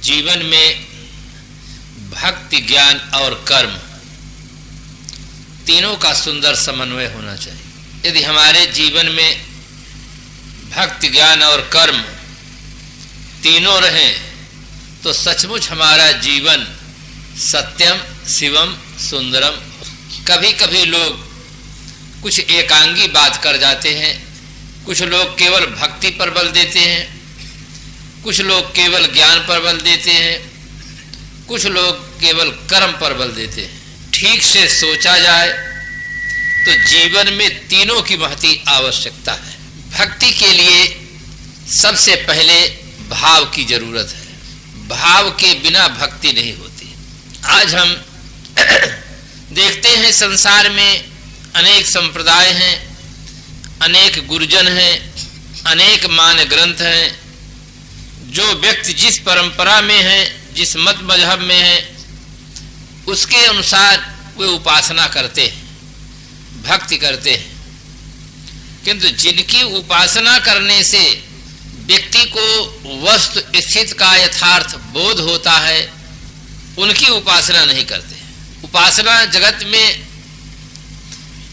जीवन में भक्ति, ज्ञान और कर्म तीनों का सुंदर समन्वय होना चाहिए। यदि हमारे जीवन में भक्ति, ज्ञान और कर्म तीनों रहें तो सचमुच हमारा जीवन सत्यम, शिवम, सुंदरम। कभी कभी लोग कुछ एकांगी बात कर जाते हैं, कुछ लोग केवल भक्ति पर बल देते हैं, कुछ लोग केवल ज्ञान पर बल देते हैं, कुछ लोग केवल कर्म पर बल देते हैं। ठीक से सोचा जाए तो जीवन में तीनों की महती आवश्यकता है। भक्ति के लिए सबसे पहले भाव की जरूरत है। भाव के बिना भक्ति नहीं होती। आज हम देखते हैं संसार में अनेक संप्रदाय हैं, अनेक गुरुजन हैं, अनेक मान ग्रंथ हैं। जो व्यक्ति जिस परंपरा में है, जिस मत मजहब में है, उसके अनुसार वे उपासना करते हैं, भक्ति करते हैं। किंतु जिनकी उपासना करने से व्यक्ति को वस्तु स्थिति का यथार्थ बोध होता है, उनकी उपासना नहीं करते। उपासना जगत में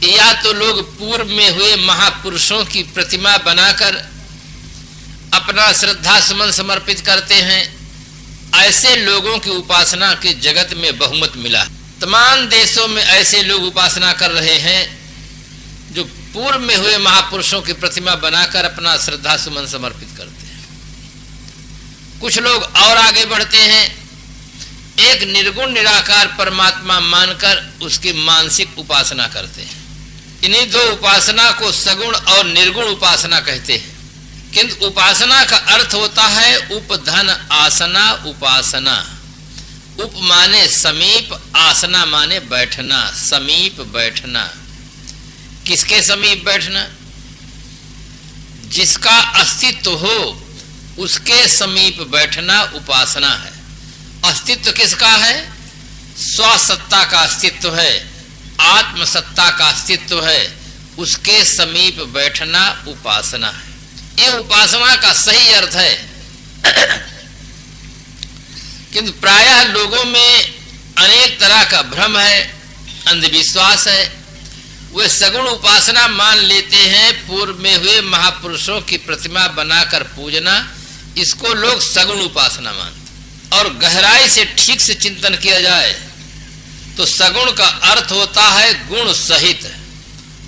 या तो लोग पूर्व में हुए महापुरुषों की प्रतिमा बनाकर अपना श्रद्धा सुमन समर्पित करते हैं। ऐसे लोगों की उपासना के जगत में बहुमत मिला। तमाम देशों में ऐसे लोग उपासना कर रहे हैं जो पूर्व में हुए महापुरुषों की प्रतिमा बनाकर अपना श्रद्धा सुमन समर्पित करते हैं। कुछ लोग और आगे बढ़ते हैं, एक निर्गुण निराकार परमात्मा मानकर उसकी मानसिक उपासना करते हैं। इन्हीं दो उपासना को सगुण और निर्गुण उपासना कहते हैं। किंतु उपासना का अर्थ होता है उपधन आसना उपासना। उप माने समीप, आसना माने बैठना, समीप बैठना। किसके समीप बैठना? जिसका अस्तित्व हो उसके समीप बैठना उपासना है। अस्तित्व किसका है? स्वसत्ता का अस्तित्व है, आत्मसत्ता का अस्तित्व है, उसके समीप बैठना उपासना है। ये उपासना का सही अर्थ है। किंतु प्रायः लोगों में अनेक तरह का भ्रम है, अंधविश्वास है। वे सगुण उपासना मान लेते हैं, पूर्व में हुए महापुरुषों की प्रतिमा बनाकर पूजना, इसको लोग सगुण उपासना मानते। और गहराई से ठीक से चिंतन किया जाए तो सगुण का अर्थ होता है गुण सहित।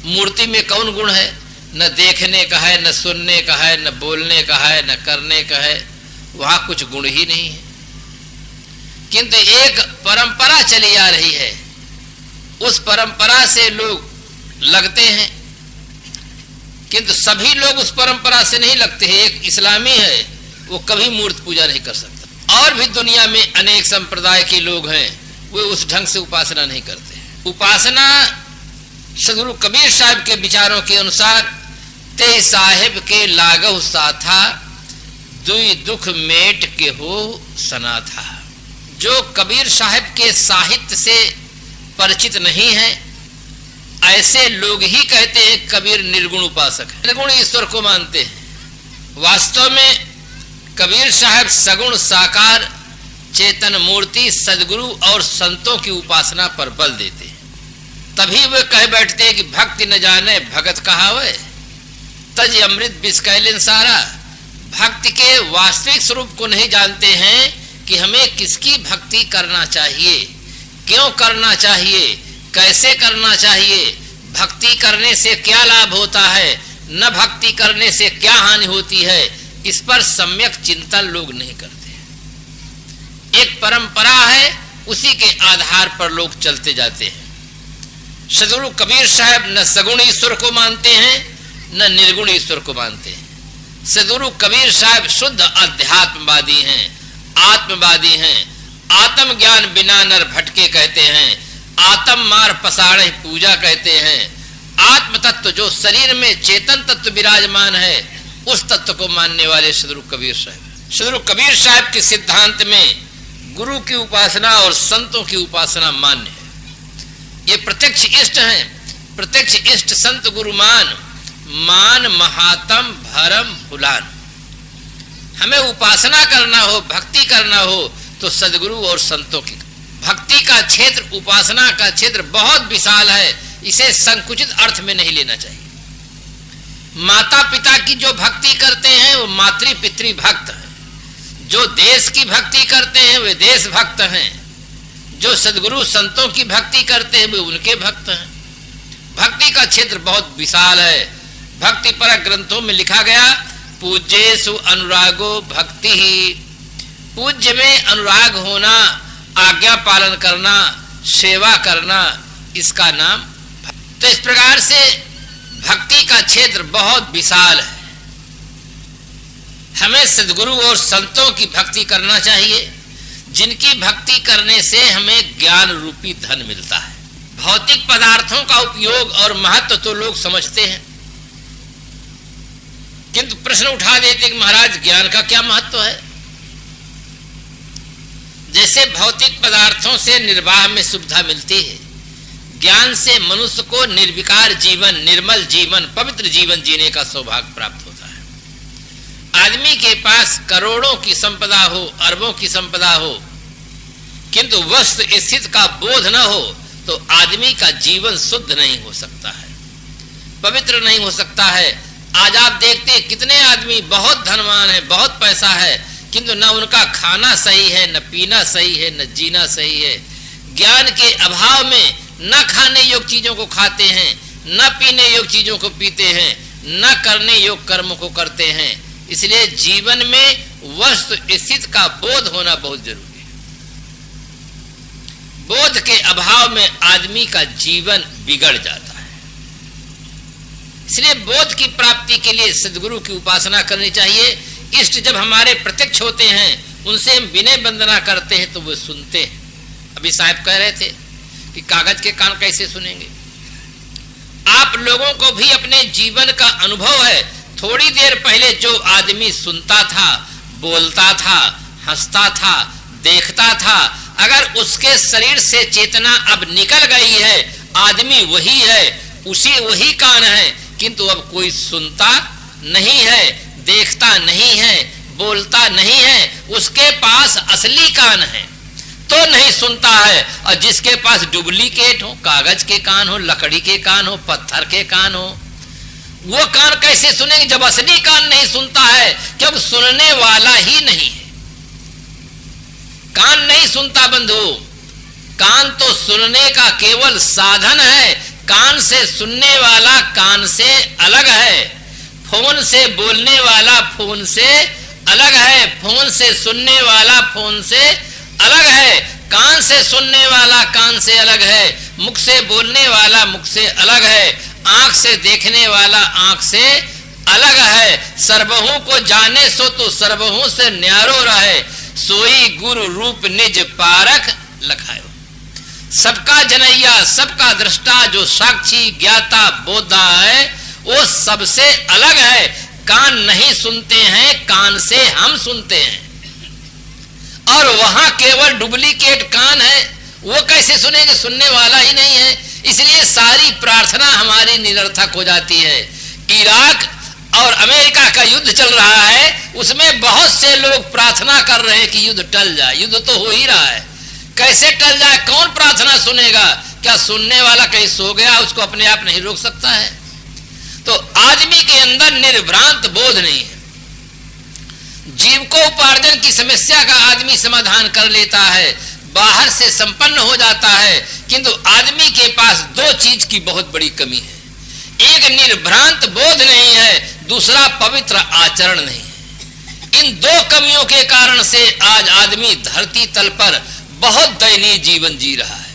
मूर्ति में कौन गुण है? न देखने का है, न सुनने का है, न बोलने का है, न करने का है। वहां कुछ गुण ही नहीं है। किंतु एक परंपरा चली आ रही है, उस परंपरा से लोग लगते हैं। किंतु सभी लोग उस परंपरा से नहीं लगते हैं। एक इस्लामी है, वो कभी मूर्ति पूजा नहीं कर सकता। और भी दुनिया में अनेक संप्रदाय के लोग हैं, वे उस ढंग से उपासना नहीं करते। उपासना सदगुरु कबीर साहब के विचारों के अनुसार ते साहेब के लागव साथा दुई दुख मेट के हो सना था। जो कबीर साहब के साहित्य से परिचित नहीं है, ऐसे लोग ही कहते हैं कबीर निर्गुण उपासक है, निर्गुण ईश्वर को मानते हैं। वास्तव में कबीर साहब सगुण साकार चेतन मूर्ति सदगुरु और संतों की उपासना पर बल देते हैं। तभी वे कह बैठते हैं कि भक्ति न जाने भगत कहावे, तज अमृत बिस्कैलिन सारा। भक्ति के वास्तविक स्वरूप को नहीं जानते हैं कि हमें किसकी भक्ति करना चाहिए, क्यों करना चाहिए, कैसे करना चाहिए, भक्ति करने से क्या लाभ होता है, न भक्ति करने से क्या हानि होती है। इस पर सम्यक चिंतन लोग नहीं करते। एक परंपरा है, उसी के आधार पर लोग चलते जाते हैं। सदगुरु कबीर साहब न सगुण ईश्वर को मानते हैं, न निर्गुण ईश्वर को मानते हैं। सदगुरु कबीर साहब शुद्ध अध्यात्मवादी हैं, आत्मवादी हैं। आत्म ज्ञान बिना नर भटके कहते हैं, आत्म मार पसाड़े पूजा कहते हैं। आत्म तत्व जो शरीर में चेतन तत्व विराजमान है, उस तत्व को मानने वाले सदगुरु कबीर साहब। सदगुरु कबीर साहब के सिद्धांत में गुरु की उपासना और संतों की उपासना मान्य है। ये प्रत्यक्ष इष्ट हैं। प्रत्यक्ष इष्ट संत गुरुमान मान महात्म भरम भुलान। हमें उपासना करना हो, भक्ति करना हो, तो सदगुरु और संतों की भक्ति का क्षेत्र, उपासना का क्षेत्र बहुत विशाल है। इसे संकुचित अर्थ में नहीं लेना चाहिए। माता पिता की जो भक्ति करते हैं वो मातृ पितृ भक्त हैं, जो देश की भक्ति करते हैं वे देश भक्त हैं, जो सदगुरु संतों की भक्ति करते हैं वे उनके भक्त हैं। भक्ति का क्षेत्र बहुत विशाल है। भक्ति परक ग्रंथों में लिखा गया, पूज्येषु अनुरागो भक्ति ही, पूज्य में अनुराग होना, आज्ञा पालन करना, सेवा करना, इसका नाम। तो इस प्रकार से भक्ति का क्षेत्र बहुत विशाल है। हमें सद्गुरु और संतों की भक्ति करना चाहिए, जिनकी भक्ति करने से हमें ज्ञान रूपी धन मिलता है। भौतिक पदार्थों का उपयोग और महत्व तो लोग समझते हैं, किंतु प्रश्न उठा देते कि महाराज ज्ञान का क्या महत्व है। जैसे भौतिक पदार्थों से निर्वाह में सुविधा मिलती है, ज्ञान से मनुष्य को निर्विकार जीवन, निर्मल जीवन, पवित्र जीवन जीने का सौभाग्य प्राप्त होता है। आदमी के पास करोड़ों की संपदा हो, अरबों की संपदा हो, किंतु वस्तु स्थिति का बोध न हो तो आदमी का जीवन शुद्ध नहीं हो सकता है, पवित्र नहीं हो सकता है। आज आप देखते कितने आदमी बहुत धनवान है, बहुत पैसा है, किंतु न उनका खाना सही है, न पीना सही है, न जीना सही है। ज्ञान के अभाव में न खाने योग्य चीजों को खाते हैं, न पीने योग्य चीजों को पीते हैं, न करने योग्य कर्म को करते हैं। इसलिए जीवन में वस्तु स्थिति का बोध होना बहुत जरूरी है। बोध के अभाव में आदमी का जीवन बिगड़ जाता है। इसलिए बोध की प्राप्ति के लिए सद्गुरु की उपासना करनी चाहिए। इष्ट जब हमारे प्रत्यक्ष होते हैं, उनसे हम विनय वंदना करते हैं तो वो सुनते हैं। अभी साहब कह रहे थे कि कागज के कान कैसे सुनेंगे। आप लोगों को भी अपने जीवन का अनुभव है। थोड़ी देर पहले जो आदमी सुनता था, बोलता था, हंसता था, देखता था, अगर उसके शरीर से चेतना अब निकल गई है, आदमी वही है, उसी वही कान है, किंतु अब कोई सुनता नहीं है, देखता नहीं है, बोलता नहीं है। उसके पास असली कान है तो नहीं सुनता है, और जिसके पास डुप्लीकेट हो, कागज के कान हो, लकड़ी के कान हो, पत्थर के कान हो, वो कान कैसे सुनेंगे जब असली कान नहीं सुनता है, क्योंकि सुनने वाला ही नहीं है। कान नहीं सुनता बंधु, कान तो सुनने का केवल साधन है। कान से सुनने वाला कान से अलग है, फोन से बोलने वाला फोन से अलग है, फोन से सुनने वाला फोन से अलग है, कान से सुनने वाला कान से अलग है, मुख से बोलने वाला मुख से अलग है, आंख से देखने वाला आंख से अलग है। सर्वहु को जाने सो तो सर्वहु से न्यारो रहे, सोई गुरु रूप निज पारख लखायो। सबका जनैया, सबका दृष्टा, जो साक्षी ज्ञाता बोधा है, वो सबसे अलग है। कान नहीं सुनते हैं, कान से हम सुनते हैं, और वहां केवल डुप्लीकेट कान है, वो कैसे सुनेंगे, सुनने वाला ही नहीं है। इसलिए सारी प्रार्थना हमारी निरर्थक हो जाती है। इराक और अमेरिका का युद्ध चल रहा है, उसमें बहुत से लोग प्रार्थना कर रहे हैं कि युद्ध टल जाए। युद्ध तो हो ही रहा है, कैसे टल जाए, कौन प्रार्थना सुनेगा? क्या सुनने वाला कहीं सो गया, उसको अपने आप नहीं रोक सकता है? तो आदमी के अंदर निर्भ्रांत बोध नहीं है। जीव को उपार्जन की समस्या का आदमी समाधान कर लेता है, बाहर से संपन्न हो जाता है, किंतु आदमी के पास दो चीज की बहुत बड़ी कमी है। एक निर्भ्रांत बोध नहीं है, दूसरा पवित्र आचरण नहीं है। इन दो कमियों के कारण से आज आदमी धरती तल पर बहुत दयनीय जीवन जी रहा है।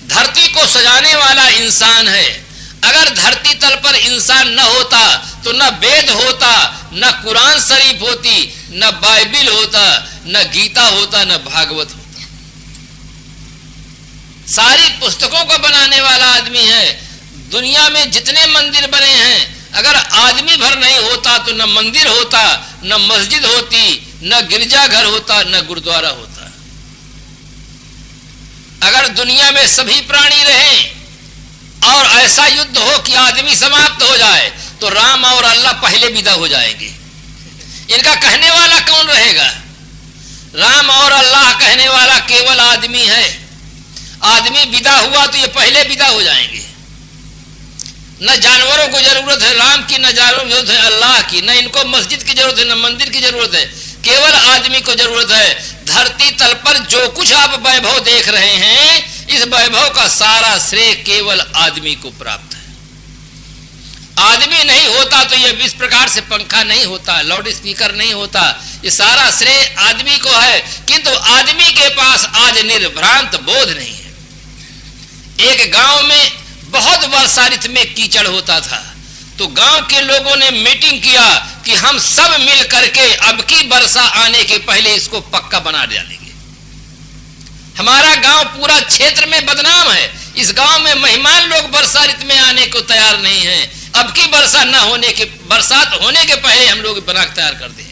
धरती को सजाने वाला इंसान है। अगर धरती तल पर इंसान न होता तो न वेद होता, न कुरान शरीफ होती, न बाइबिल होता, न गीता होता, न भागवत होता। सारी पुस्तकों को बनाने वाला आदमी है। दुनिया में जितने मंदिर बने हैं, अगर आदमी भर नहीं होता तो न मंदिर होता, न मस्जिद होती, न गिरजाघर होता, न गुरुद्वारा होता। अगर दुनिया में सभी प्राणी रहें और ऐसा युद्ध हो कि आदमी समाप्त हो जाए, तो राम और अल्लाह पहले विदा हो जाएंगे। इनका कहने वाला कौन रहेगा? राम और अल्लाह कहने वाला केवल आदमी है। आदमी विदा हुआ तो ये पहले विदा हो जाएंगे। न जानवरों को जरूरत है राम की, न जानवरों की जरूरत है अल्लाह की, न इनको मस्जिद की जरूरत है, न मंदिर की जरूरत है, केवल आदमी को जरूरत है। धरती तल पर जो कुछ आप वैभव देख रहे हैं, इस वैभव का सारा श्रेय केवल आदमी को प्राप्त है। आदमी नहीं होता तो ये इस प्रकार से पंखा नहीं होता, लाउड स्पीकर नहीं होता, ये सारा श्रेय आदमी को है। किंतु आदमी के पास आज निर्भ्रांत बोध नहीं है। एक गांव में बहुत वर्षा ऋतु में कीचड़ होता था, तो गांव के लोगों ने मीटिंग किया कि हम सब मिल करके अब की वर्षा आने के पहले इसको पक्का बना डालेंगे। हमारा गांव पूरा क्षेत्र में बदनाम है। इस गांव में मेहमान लोग वर्षा ऋतु में आने को तैयार नहीं हैं। अब की वर्षा न होने के, बरसात होने के पहले हम लोग बना के तैयार कर दें।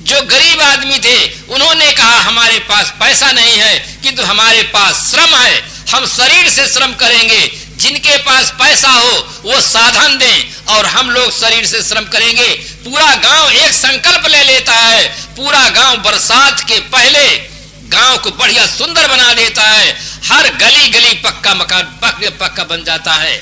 जो गरीब आदमी थे उन्होंने कहा हमारे पास पैसा नहीं है, किंतु हमारे पास श्रम है, हम शरीर से श्रम करेंगे। जिनके पास पैसा हो वो साधन दें और हम लोग शरीर से श्रम करेंगे। पूरा गांव एक संकल्प ले लेता है। पूरा गांव बरसात के पहले गांव को बढ़िया सुंदर बना देता है। हर गली गली पक्का मकान पक्का बन जाता है।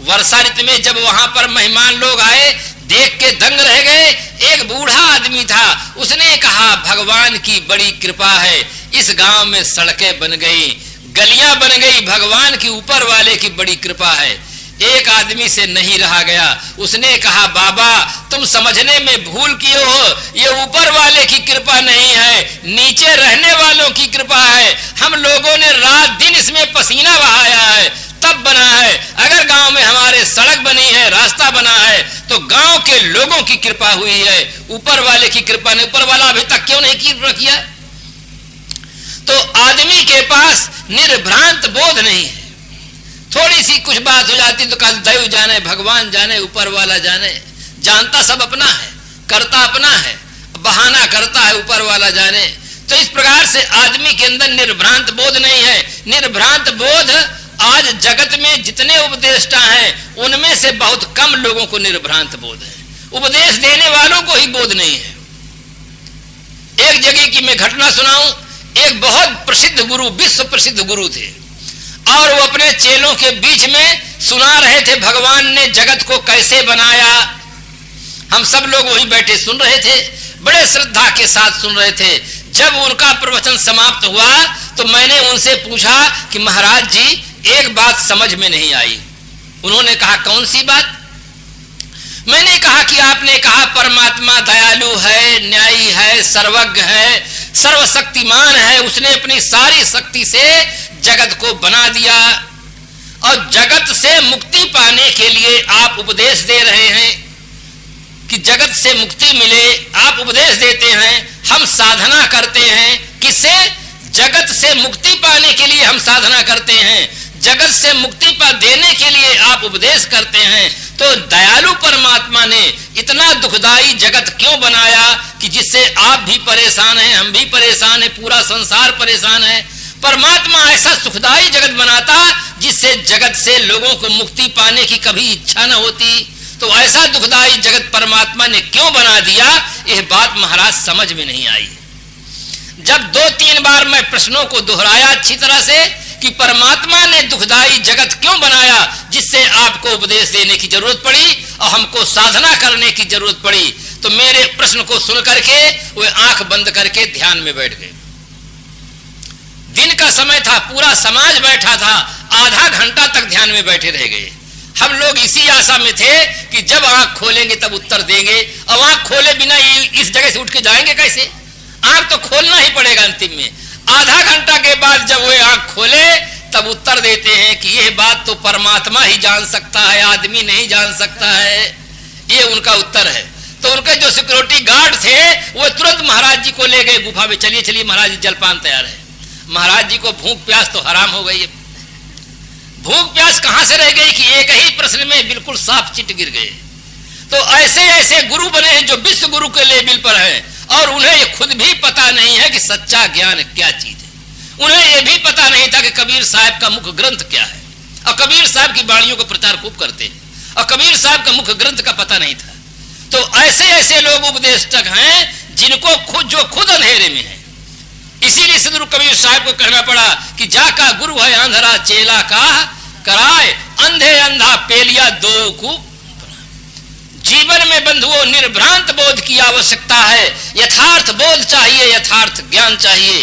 वर्षा ऋतु में जब वहां पर मेहमान लोग आए, देख के दंग रह गए। एक बूढ़ा आदमी था, उसने कहा भगवान की बड़ी कृपा है, इस गांव में सड़कें बन गई, गलियां बन गई, भगवान की ऊपर वाले की बड़ी कृपा है। एक आदमी से नहीं रहा गया, उसने कहा बाबा तुम समझने में भूल किए हो, ये ऊपर वाले की कृपा नहीं है, नीचे रहने वालों की कृपा है। हम लोगों ने रात दिन इसमें पसीना बहाया है, तब बना है। अगर गांव में हमारे सड़क बनी है, रास्ता बना है, तो गांव के लोगों की कृपा हुई है, ऊपर वाले की कृपा नहीं। ऊपर वाला अभी तक क्यों नहीं कृपा किया? तो आदमी के पास निर्भ्रांत बोध नहीं है। थोड़ी सी कुछ बात हो जाती तो कहा दैव जाने, भगवान जाने, ऊपर वाला जाने। जानता सब अपना है, करता अपना है, बहाना करता है ऊपर वाला जाने। तो इस प्रकार से आदमी के अंदर निर्भ्रांत बोध नहीं है। निर्भ्रांत बोध आज जगत में जितने उपदेष्टा हैं उनमें से बहुत कम लोगों को निर्भ्रांत बोध है। उपदेश देने वालों को ही बोध नहीं है। एक जगह की मैं घटना सुनाऊं। एक बहुत प्रसिद्ध गुरु, विश्व प्रसिद्ध गुरु थे, और वो अपने चेलों के बीच में सुना रहे थे भगवान ने जगत को कैसे बनाया। हम सब लोग वहीं बैठे सुन रहे थे, बड़े श्रद्धा के साथ सुन रहे थे। जब उनका प्रवचन समाप्त हुआ तो मैंने उनसे पूछा कि महाराज जी एक बात समझ में नहीं आई। उन्होंने कहा कौन सी बात? मैंने कहा कि आपने कहा परमात्मा दयालु है, न्यायी है, सर्वज्ञ है, सर्वशक्तिमान है, उसने अपनी सारी शक्ति से जगत को बना दिया, और जगत से मुक्ति पाने के लिए आप उपदेश दे रहे हैं कि जगत से मुक्ति मिले, आप उपदेश देते हैं। हम साधना करते हैं, किससे? जगत से मुक्ति पाने के लिए हम साधना करते हैं, जगत से मुक्ति पा देने के लिए आप उपदेश करते हैं। तो दयालु परमात्मा ने इतना दुखदाई जगत क्यों बनाया कि जिससे आप भी परेशान हैं, हम भी परेशान हैं, पूरा संसार परेशान है। परमात्मा ऐसा सुखदाई जगत बनाता जिससे जगत से लोगों को मुक्ति पाने की कभी इच्छा न होती। तो ऐसा दुखदाई जगत परमात्मा ने क्यों बना दिया, यह बात महाराज समझ में नहीं आई। जब 2-3 बार मैं प्रश्नों को दोहराया अच्छी तरह से कि परमात्मा ने दुखदाई जगत क्यों बनाया, जिससे आपको उपदेश देने की जरूरत पड़ी और हमको साधना करने की जरूरत पड़ी, तो मेरे प्रश्न को सुन करके वे आंख बंद करके ध्यान में बैठ गए। दिन का समय था, पूरा समाज बैठा था, आधा घंटा तक ध्यान में बैठे रह गए। हम लोग इसी आशा में थे कि जब आंख खोलेंगे तब उत्तर देंगे, और आंख खोले बिना इस जगह से उठ के जाएंगे कैसे? आंख तो खोलना ही पड़ेगा अंतिम में। आधा घंटा के बाद जब वे आंख खोले तब उत्तर देते हैं कि यह बात तो परमात्मा ही जान सकता है, आदमी नहीं जान सकता है। ये उनका उत्तर है। तो उनके जो सिक्योरिटी गार्ड थे वो तुरंत महाराज जी को ले गए गुफा में। चलिए चलिए महाराज जी, जलपान तैयार है। महाराज जी को भूख प्यास तो हराम हो गई। भूख प्यास कहां से रह गई कि एक ही प्रश्न में बिल्कुल साफ चिट गिर गए। तो ऐसे ऐसे गुरु बने हैं जो विश्व गुरु के लेवल पर हैं, और उन्हें ये खुद भी पता नहीं है कि सच्चा ज्ञान क्या चीज है। उन्हें यह भी पता नहीं था कि कबीर साहब का मुख्य ग्रंथ क्या है, और कबीर साहब की वाणियों का प्रचार खूब करते हैं, और कबीर साहब का मुख्य ग्रंथ का पता नहीं था। तो ऐसे ऐसे लोग उपदेशक हैं जिनको जो खुद अंधेरे में है। इसीलिए सदगुरु कबीर साहब को कहना पड़ा कि जाका गुरु है अंधरा चेला का कराए, अंधे अंधा पेलिया दो को। जीवन में बंधुओं निर्भ्रांत बोध की आवश्यकता है। यथार्थ बोध चाहिए, यथार्थ ज्ञान चाहिए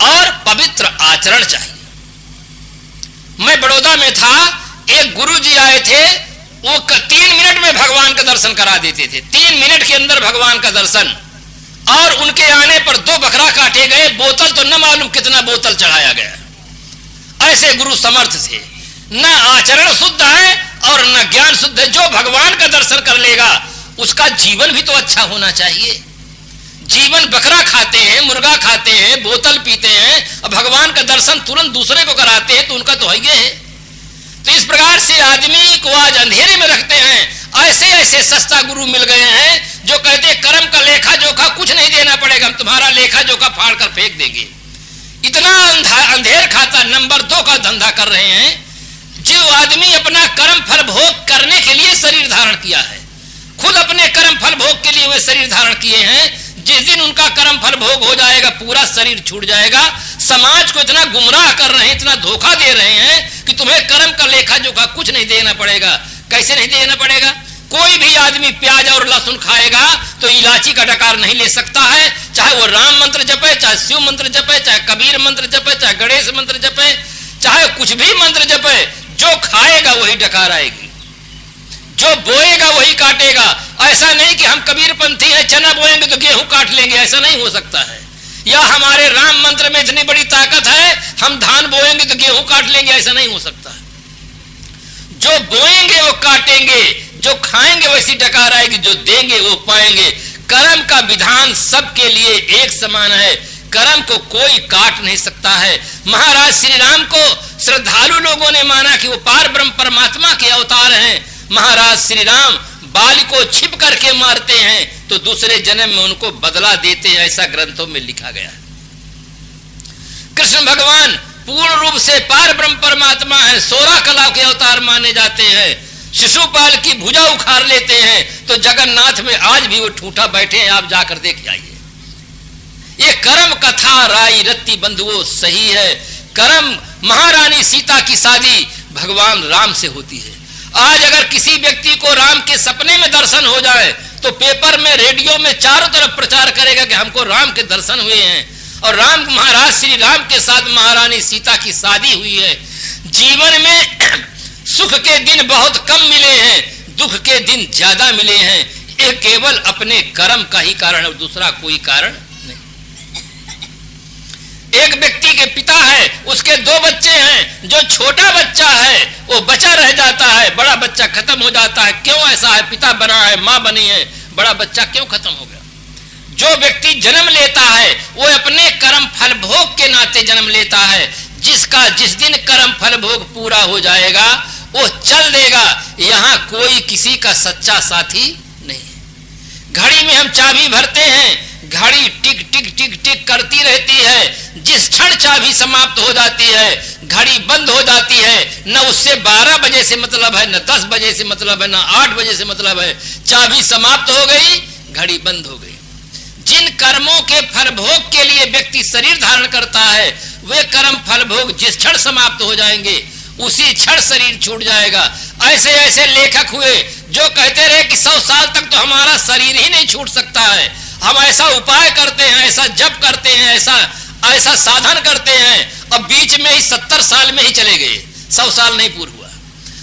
और पवित्र आचरण चाहिए। मैं बड़ौदा में था, एक गुरुजी आए थे, वो 3 मिनट में भगवान का दर्शन करा देते थे। 3 मिनट के अंदर भगवान का दर्शन। और उनके आने पर 2 बकरा काटे गए, बोतल तो न मालूम कितना बोतल चढ़ाया गया। ऐसे गुरु समर्थ थे। न आचरण शुद्ध है और न ज्ञान शुद्ध है। जो भगवान का दर्शन कर लेगा उसका जीवन भी तो अच्छा होना चाहिए। जीवन बकरा खाते हैं, मुर्गा खाते हैं, बोतल पीते हैं और भगवान का दर्शन तुरंत दूसरे को कराते हैं, तो उनका तो है। तो इस प्रकार से आदमी को आज अंधेरे में रखते हैं। ऐसे ऐसे सस्ता गुरु मिल गए हैं जो कहते कर्म का लेखा जोखा कुछ नहीं देना पड़ेगा, हम तुम्हारा लेखा जोखा फाड़ कर फेंक देंगे। इतना अंधेर खाता नंबर 2 का धंधा कर रहे हैं। जो आदमी अपना कर्म फल भोग करने के लिए शरीर धारण किया है, खुद अपने कर्म फल भोग के लिए वे शरीर धारण किए हैं, जिस दिन उनका कर्म फल भोग हो जाएगा पूरा शरीर छूट जाएगा। समाज को इतना गुमराह कर रहे हैं, इतना धोखा दे रहे हैं कि तुम्हें कर्म का लेखा जोखा कुछ नहीं देना पड़ेगा। कैसे नहीं देना पड़ेगा? कोई भी आदमी प्याज और लहसुन खाएगा तो इलायची का डकार नहीं ले सकता है, चाहे वो राम मंत्र जपे, चाहे शिव मंत्र जपे, चाहे कबीर मंत्र जपे, चाहे गणेश मंत्र जपे, चाहे कुछ भी मंत्र जपे। जो खाएगा वही डकार आएगी, जो बोएगा वही काटेगा। ऐसा नहीं कि हम कबीर पंथी हैं, चना बोएंगे तो गेहूं काट लेंगे, ऐसा नहीं हो सकता है। या हमारे राम मंत्र में इतनी बड़ी ताकत है, हम धान बोएंगे तो गेहूं काट लेंगे, ऐसा नहीं हो सकता है। जो बोएंगे वो काटेंगे, जो खाएंगे वैसी डकार आएगी, जो देंगे वो पाएंगे। कर्म का विधान सबके लिए एक समान है, कर्म को कोई काट नहीं सकता है। महाराज श्री राम को श्रद्धालु लोगों ने माना कि वो पार ब्रह्म परमात्मा के अवतार हैं। महाराज श्री राम बाली को छिप करके मारते हैं तो दूसरे जन्म में उनको बदला देते हैं, ऐसा ग्रंथों में लिखा गया है। कृष्ण भगवान पूर्ण रूप से पार ब्रह्म परमात्मा है, 16 कला के अवतार माने जाते हैं। शिशुपाल की भुजा उखाड़ लेते हैं तो जगन्नाथ में आज भी वो ठूठा बैठे हैं, आप जाकर देख आइए। ये कर्म कथा राई रत्ती बंधुओं सही है। कर्म महारानी सीता की शादी भगवान राम से होती है। आज अगर किसी व्यक्ति को राम के सपने में दर्शन हो जाए तो पेपर में, रेडियो में चारों तरफ प्रचार करेगा कि हमको राम के दर्शन हुए हैं और राम महाराज श्री राम के साथ महारानी सीता की शादी हुई है। जीवन में सुख के दिन बहुत कम मिले हैं, दुख के दिन ज्यादा मिले हैं। ये केवल अपने कर्म का ही कारण है, दूसरा कोई कारण नहीं। एक व्यक्ति के पिता है, उसके 2 बच्चे हैं। जो छोटा बच्चा है वो बचा रह जाता है, बड़ा बच्चा खत्म हो जाता है। क्यों ऐसा है? पिता बना है, माँ बनी है, बड़ा बच्चा क्यों खत्म हो गया? जो व्यक्ति जन्म लेता है वो अपने कर्म फल भोग के नाते जन्म लेता है। जिस दिन कर्म फल भोग पूरा हो जाएगा वो चल देगा। यहाँ कोई किसी का सच्चा साथी नहीं है। घड़ी में हम चाबी भरते हैं, घड़ी टिक टिक टिक टिक करती रहती है। जिस क्षण चाबी समाप्त हो जाती है घड़ी बंद हो जाती है। न उससे 12 बजे से मतलब है, न 10 बजे से मतलब है, न 8 बजे से मतलब है। चाबी समाप्त हो गई, घड़ी बंद हो गई। जिन कर्मों के फल भोग के लिए व्यक्ति शरीर धारण करता है वे कर्म फल भोग जिस क्षण समाप्त हो जाएंगे उसी क्षण शरीर छूट जाएगा। ऐसे ऐसे लेखक हुए जो कहते रहे कि 100 साल तक तो हमारा शरीर ही नहीं छूट सकता है। हम ऐसा उपाय करते हैं, ऐसा जप करते हैं, ऐसा साधन करते हैं, अब बीच में ही 70 साल में ही चले गए, 100 साल नहीं पूरा हुआ।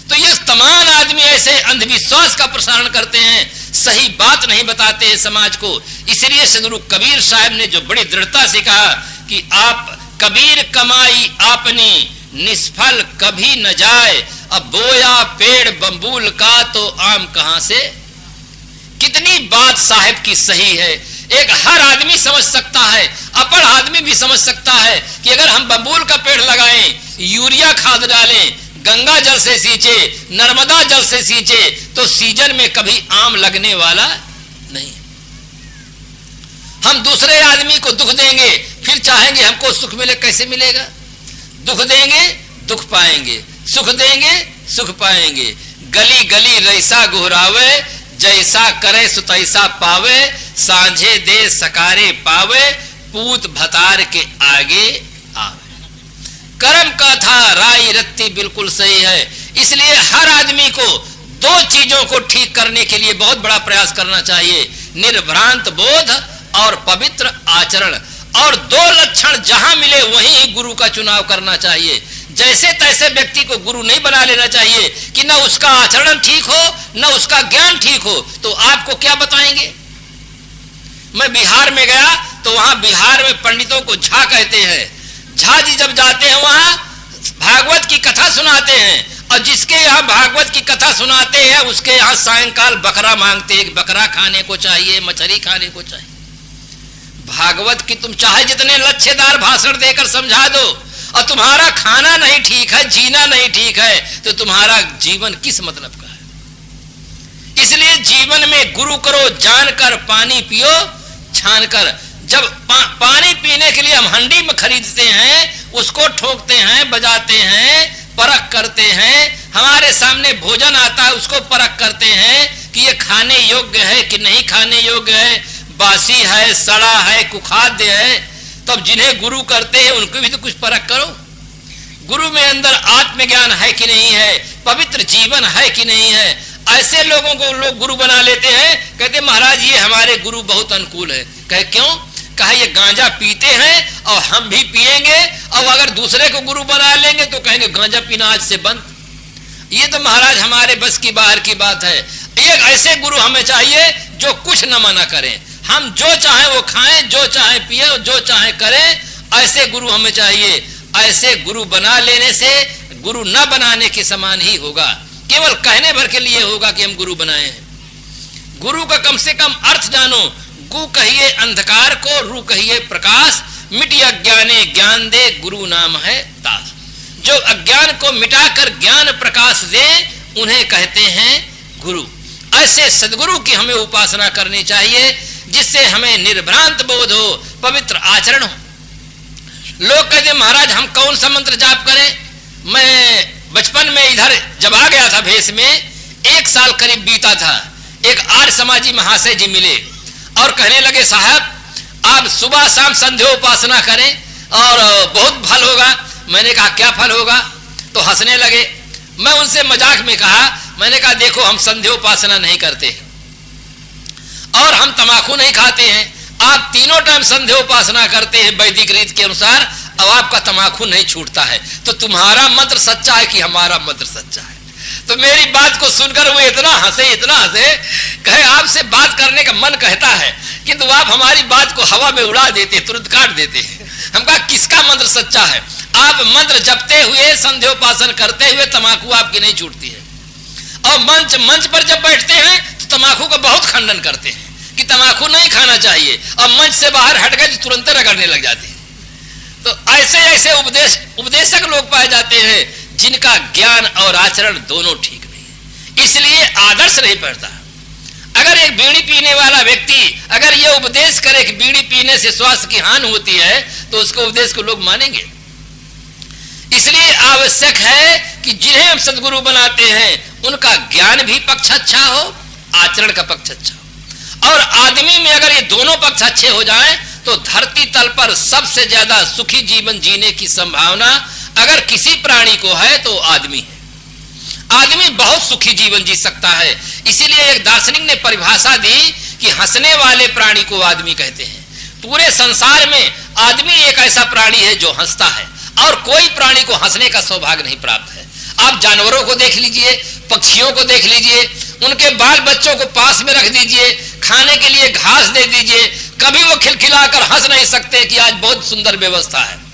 तो ये तमाम आदमी ऐसे अंधविश्वास का प्रसारण करते हैं, सही बात नहीं बताते हैं समाज को। इसलिए सदगुरु कबीर साहब ने जो बड़ी दृढ़ता से कहा कि आप कबीर कमाई आपनी निष्फल कभी न जाए, अब बोया पेड़ बम्बूल का तो आम कहां से। कितनी बात साहब की सही है। एक हर आदमी समझ सकता है, अपढ़ आदमी भी समझ सकता है कि अगर हम बम्बूल का पेड़ लगाएं, यूरिया खाद डालें, गंगा जल से सींचे, नर्मदा जल से सींचे तो सीजन में कभी आम लगने वाला नहीं। हम दूसरे आदमी को दुख देंगे फिर चाहेंगे हमको सुख मिले, कैसे मिलेगा? दुख देंगे दुख पाएंगे, सुख देंगे सुख पाएंगे। गली गली रईसा गुहरावे, जैसा करे सो तैसा पावे, सांझे दे सकारे पावे, पूत भतार के आगे आवे। कर्म का था राय रत्ती बिल्कुल सही है। इसलिए हर आदमी को दो चीजों को ठीक करने के लिए बहुत बड़ा प्रयास करना चाहिए, निर्भ्रांत बोध और पवित्र आचरण। और दो लक्षण जहां मिले वहीं गुरु का चुनाव करना चाहिए। जैसे तैसे व्यक्ति को गुरु नहीं बना लेना चाहिए कि न उसका आचरण ठीक हो न उसका ज्ञान ठीक हो। तो आपको क्या बताएंगे? मैं बिहार में गया तो वहां बिहार में पंडितों को झा कहते हैं। झा जी जब जाते हैं वहां भागवत की कथा सुनाते हैं, और जिसके यहाँ भागवत की कथा सुनाते हैं उसके यहाँ सायंकाल बकरा मांगते हैं, बकरा खाने को चाहिए, मछली खाने को चाहिए। भागवत की तुम चाहे जितने लच्छेदार भाषण देकर समझा दो, और तुम्हारा खाना नहीं ठीक है, जीना नहीं ठीक है, तो तुम्हारा जीवन किस मतलब का है? इसलिए जीवन में गुरु करो जानकर, पानी पियो छानकर। जब पानी पीने के लिए हम हंडी में खरीदते हैं, उसको ठोकते हैं, बजाते हैं, परख करते हैं। हमारे सामने भोजन आता है, उसको परख करते हैं कि ये खाने योग्य है कि नहीं खाने योग्य है, बासी है, सड़ा है, कुखाद्य है। तब जिन्हें गुरु करते हैं उनको भी तो कुछ परख करो। गुरु में अंदर आत्मज्ञान है कि नहीं है, पवित्र जीवन है कि नहीं है। ऐसे लोगों को लोग गुरु बना लेते हैं, कहते महाराज ये हमारे गुरु बहुत अनुकूल है। कहे क्यों? कहा ये गांजा पीते हैं और हम भी पिएंगे, और अगर दूसरे को गुरु बना लेंगे तो कहेंगे गांजा पीना आज से बंद। ये तो महाराज हमारे बस की बाहर की बात है। एक ऐसे गुरु हमें चाहिए जो कुछ न मना करें, हम जो चाहे वो खाएं, जो चाहे पिए, जो चाहे करें, ऐसे गुरु हमें चाहिए। ऐसे गुरु बना लेने से गुरु न बनाने के समान ही होगा, केवल कहने भर के लिए होगा कि हम गुरु बनाए हैं। गुरु का कम से कम अर्थ जानो। गु कहिए अंधकार को, रू कहिए प्रकाश, मिटी अज्ञाने ज्ञान दे, गुरु नाम है दास। जो अज्ञान को मिटाकर ज्ञान प्रकाश दे उन्हें कहते हैं गुरु। ऐसे सदगुरु की हमें उपासना करनी चाहिए, जिससे हमें निर्भ्रांत बोध हो, पवित्र आचरण हो। लोग कहते महाराज हम कौन सा मंत्र जाप करें? मैं बचपन में इधर जब आ गया था भेष में, 1 साल करीब बीता था, एक आर्य समाजी महाशय जी मिले और कहने लगे साहब आप सुबह शाम संध्या उपासना करें और बहुत फल होगा। मैंने कहा क्या फल होगा? तो हंसने लगे। मैं उनसे मजाक में कहा, मैंने कहा देखो हम संध्या उपासना नहीं करते और हम तमाकू नहीं खाते हैं, आप तीनों टाइम संध्या उपासना करते हैं वैदिक रीत के अनुसार, अब आपका तमाकू नहीं छूटता है, तो तुम्हारा मंत्र सच्चा है कि हमारा मंत्र सच्चा है? तो मेरी बात को सुनकर वो इतना हंसे, कहे आपसे बात करने का मन कहता है किंतु आप हमारी बात को हवा में उड़ा देते, तुरंत काट देते हैं। हम कहा किसका मंत्र सच्चा है? आप मंत्र जपते हुए, संध्योपासन करते हुए तमाकू आपकी नहीं छूटती है, और मंच पर जब बैठते हैं तो तमाकू का बहुत खंडन करते हैं कि तमाकू नहीं खाना चाहिए, और मंच से बाहर हट गए तो तुरंत रगड़ने लग जाते हैं। तो ऐसे ऐसे उपदेशक लोग पाए जाते हैं जिनका ज्ञान और आचरण दोनों ठीक नहीं है, इसलिए आदर्श नहीं पड़ता। अगर एक बीड़ी पीने वाला व्यक्ति अगर ये उपदेश करे कि बीड़ी पीने से स्वास्थ्य की हानि होती है, तो उसके उपदेश को लोग मानेंगे। इसलिए आवश्यक है कि जिन्हें हम सदगुरु बनाते हैं उनका ज्ञान भी पक्ष अच्छा हो, आचरण का पक्ष अच्छा हो। और आदमी में अगर ये दोनों पक्ष अच्छे हो जाएं तो धरती तल पर सबसे ज्यादा सुखी जीवन जीने की संभावना अगर किसी प्राणी को है तो आदमी है। आदमी बहुत सुखी जीवन जी सकता है। इसीलिए एक दार्शनिक ने परिभाषा दी कि हंसने वाले प्राणी को आदमी कहते हैं। पूरे संसार में आदमी एक ऐसा प्राणी है जो हंसता है, और कोई प्राणी को हंसने का सौभाग्य नहीं प्राप्त है। आप जानवरों को देख लीजिए, पक्षियों को देख लीजिए, उनके बाल बच्चों को पास में रख दीजिए, खाने के लिए घास दे दीजिए, कभी वो खिलखिलाकर हंस नहीं सकते कि आज बहुत सुंदर व्यवस्था है।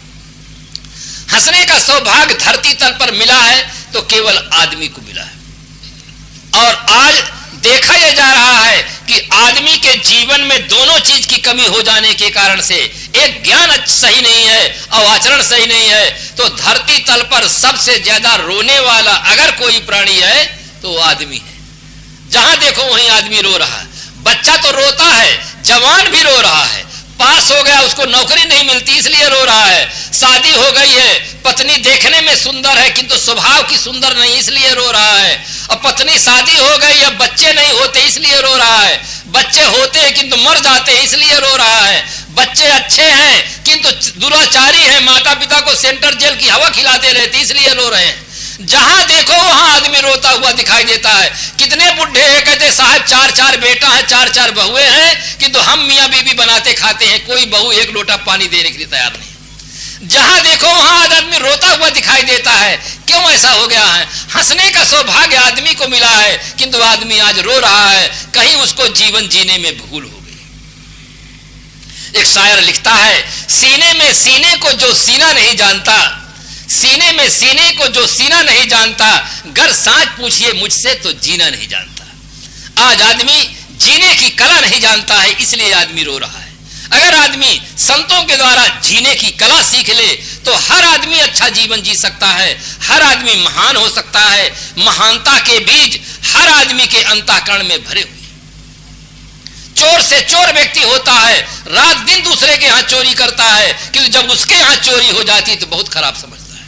हंसने का सौभाग्य धरती तल पर मिला है तो केवल आदमी को मिला है। और आज देखा यह जा रहा है कि आदमी के जीवन में दोनों चीज की कमी हो जाने के कारण से, एक ज्ञान सही नहीं है और आचरण सही नहीं है, तो धरती तल पर सबसे ज्यादा रोने वाला अगर कोई प्राणी है तो आदमी है। जहां देखो वहीं आदमी रो रहा है। बच्चा तो रोता है, जवान भी रो रहा है, पास हो गया उसको नौकरी नहीं मिलती इसलिए रो रहा है, शादी हो गई है पत्नी देखने में सुंदर है किंतु स्वभाव की सुंदर नहीं, इसलिए रो रहा है। और पत्नी शादी हो गई, अब बच्चे नहीं होते इसलिए रो रहा है। बच्चे होते हैं किंतु मर जाते हैं इसलिए रो रहा है। बच्चे अच्छे हैं किंतु दुराचारी हैं, माता पिता को सेंट्रल जेल की हवा खिलाते रहते इसलिए रो रहे हैं। जहां देखो वहां आदमी रोता हुआ दिखाई देता है। कितने बुढ़े हैं कहते साहब 4-4 बेटा है, 4-4 बहुएं हैं किंतु हम मियां बीबी बनाते खाते हैं, कोई बहू एक लोटा पानी देने के लिए तैयार नहीं। जहां देखो वहां आदमी रोता हुआ दिखाई देता है। क्यों ऐसा हो गया है? हंसने का सौभाग्य आदमी को मिला है किंतु आदमी आज रो रहा है, कहीं उसको जीवन जीने में भूल हो गई। एक शायर लिखता है, सीने में सीने को जो सीना नहीं जानता, सीने में सीने को जो सीना नहीं जानता, गर सांच पूछिए मुझसे तो जीना नहीं जानता। आज आदमी जीने की कला नहीं जानता है, इसलिए आदमी रो रहा है। अगर आदमी संतों के द्वारा जीने की कला सीख ले तो हर आदमी अच्छा जीवन जी सकता है, हर आदमी महान हो सकता है। महानता के बीज हर आदमी के अंतःकरण में भरे हुए। चोर से चोर व्यक्ति होता है, रात दिन दूसरे के यहाँ चोरी करता है, क्योंकि जब उसके यहाँ चोरी हो जाती तो बहुत खराब समझता है।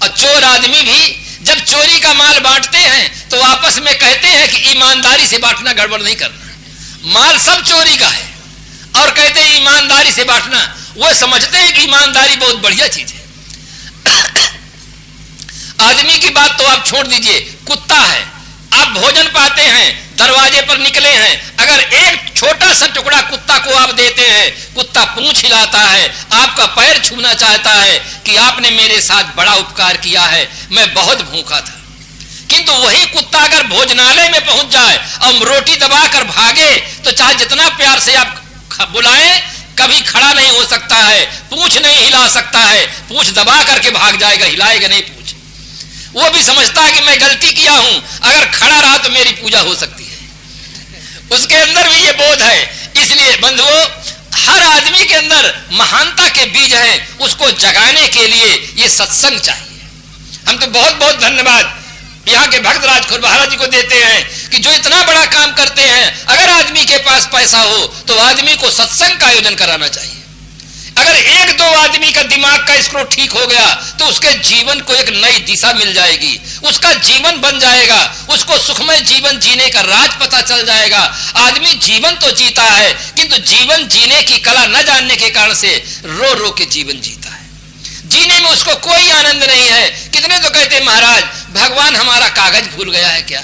और चोर आदमी भी जब चोरी का माल बांटते हैं तो आपस में कहते हैं कि ईमानदारी से बांटना, गड़बड़ नहीं करना। माल सब चोरी का है और कहते हैं ईमानदारी से बांटना। वो समझते हैं कि ईमानदारी बहुत बढ़िया चीज है। आदमी की बात तो आप छोड़ दीजिए, कुत्ता है, आप भोजन पाते हैं, दरवाजे पर निकले हैं, अगर एक छोटा सा टुकड़ा कुत्ता को आप देते हैं, कुत्ता पूंछ हिलाता है, आपका पैर छूना चाहता है कि आपने मेरे साथ बड़ा उपकार किया है, मैं बहुत भूखा था। किंतु वही कुत्ता अगर भोजनालय में पहुंच जाए और रोटी दबाकर भागे तो चाहे जितना प्यार से आप बुलाएं, कभी खड़ा नहीं हो सकता है, पूंछ नहीं हिला सकता है, पूंछ दबा करके भाग जाएगा, हिलाएगा नहीं पूंछ। वो भी समझता है कि मैं गलती किया हूं, अगर खड़ा रहा तो मेरी पूजा हो सकती है। उसके अंदर भी ये बोध है। इसलिए बंधुओं, हर आदमी के अंदर महानता के बीज हैं, उसको जगाने के लिए ये सत्संग चाहिए। हम तो बहुत बहुत धन्यवाद यहाँ के भक्त राज खुरबहारा जी को देते हैं कि जो इतना बड़ा काम करते हैं। अगर आदमी के पास पैसा हो तो आदमी को सत्संग का आयोजन कराना चाहिए। अगर 1-2 आदमी का दिमाग का स्क्रू ठीक हो गया तो उसके जीवन को एक नई दिशा मिल जाएगी, उसका जीवन बन जाएगा, उसको सुखमय जीवन जीने का राज पता चल जाएगा। आदमी जीवन तो जीता है किंतु जीवन जीने की कला न जानने के कारण से रो रो के जीवन जीता है। जीने में उसको कोई आनंद नहीं है। कितने तो कहते हैं महाराज भगवान हमारा कागज भूल गया है क्या?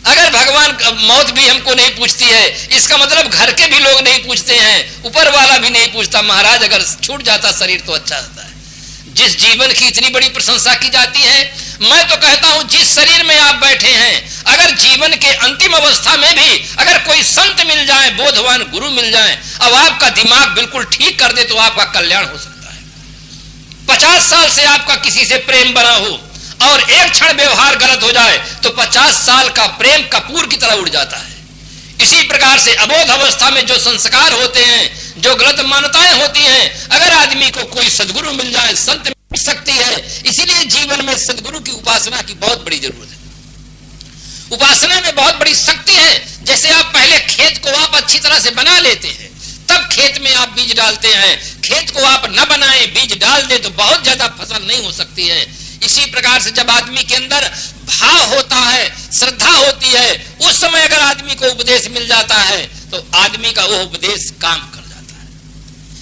अगर भगवान मौत भी हमको नहीं पूछती है, इसका मतलब घर के भी लोग नहीं पूछते हैं, ऊपर वाला भी नहीं पूछता। महाराज अगर छूट जाता शरीर तो अच्छा होता है। जिस जीवन की इतनी बड़ी प्रशंसा की जाती है, मैं तो कहता हूं जिस शरीर में आप बैठे हैं, अगर जीवन के अंतिम अवस्था में भी अगर कोई संत मिल जाए, बोधवान गुरु मिल जाए, अब आपका दिमाग बिल्कुल ठीक कर दे तो आपका कल्याण हो सकता है। 50 साल से आपका किसी से प्रेम बना हो और एक क्षण व्यवहार गलत हो जाए तो 50 साल का प्रेम कपूर की तरह उड़ जाता है। इसी प्रकार से अबोध अवस्था में जो संस्कार होते हैं, जो गलत मान्यताएं होती हैं, अगर आदमी को कोई सदगुरु मिल जाए, संत मिल सकती है। इसीलिए जीवन में सदगुरु की उपासना की बहुत बड़ी जरूरत है। उपासना में बहुत बड़ी शक्ति है। जैसे आप पहले खेत को आप अच्छी तरह से बना लेते हैं, तब खेत में आप बीज डालते हैं। खेत को आप न बनाए, बीज डाल दे तो बहुत ज्यादा फसल नहीं हो सकती है। इसी प्रकार से जब आदमी के अंदर भाव होता है, श्रद्धा होती है, उस समय अगर आदमी को उपदेश मिल जाता है तो आदमी का वो उपदेश काम कर जाता है।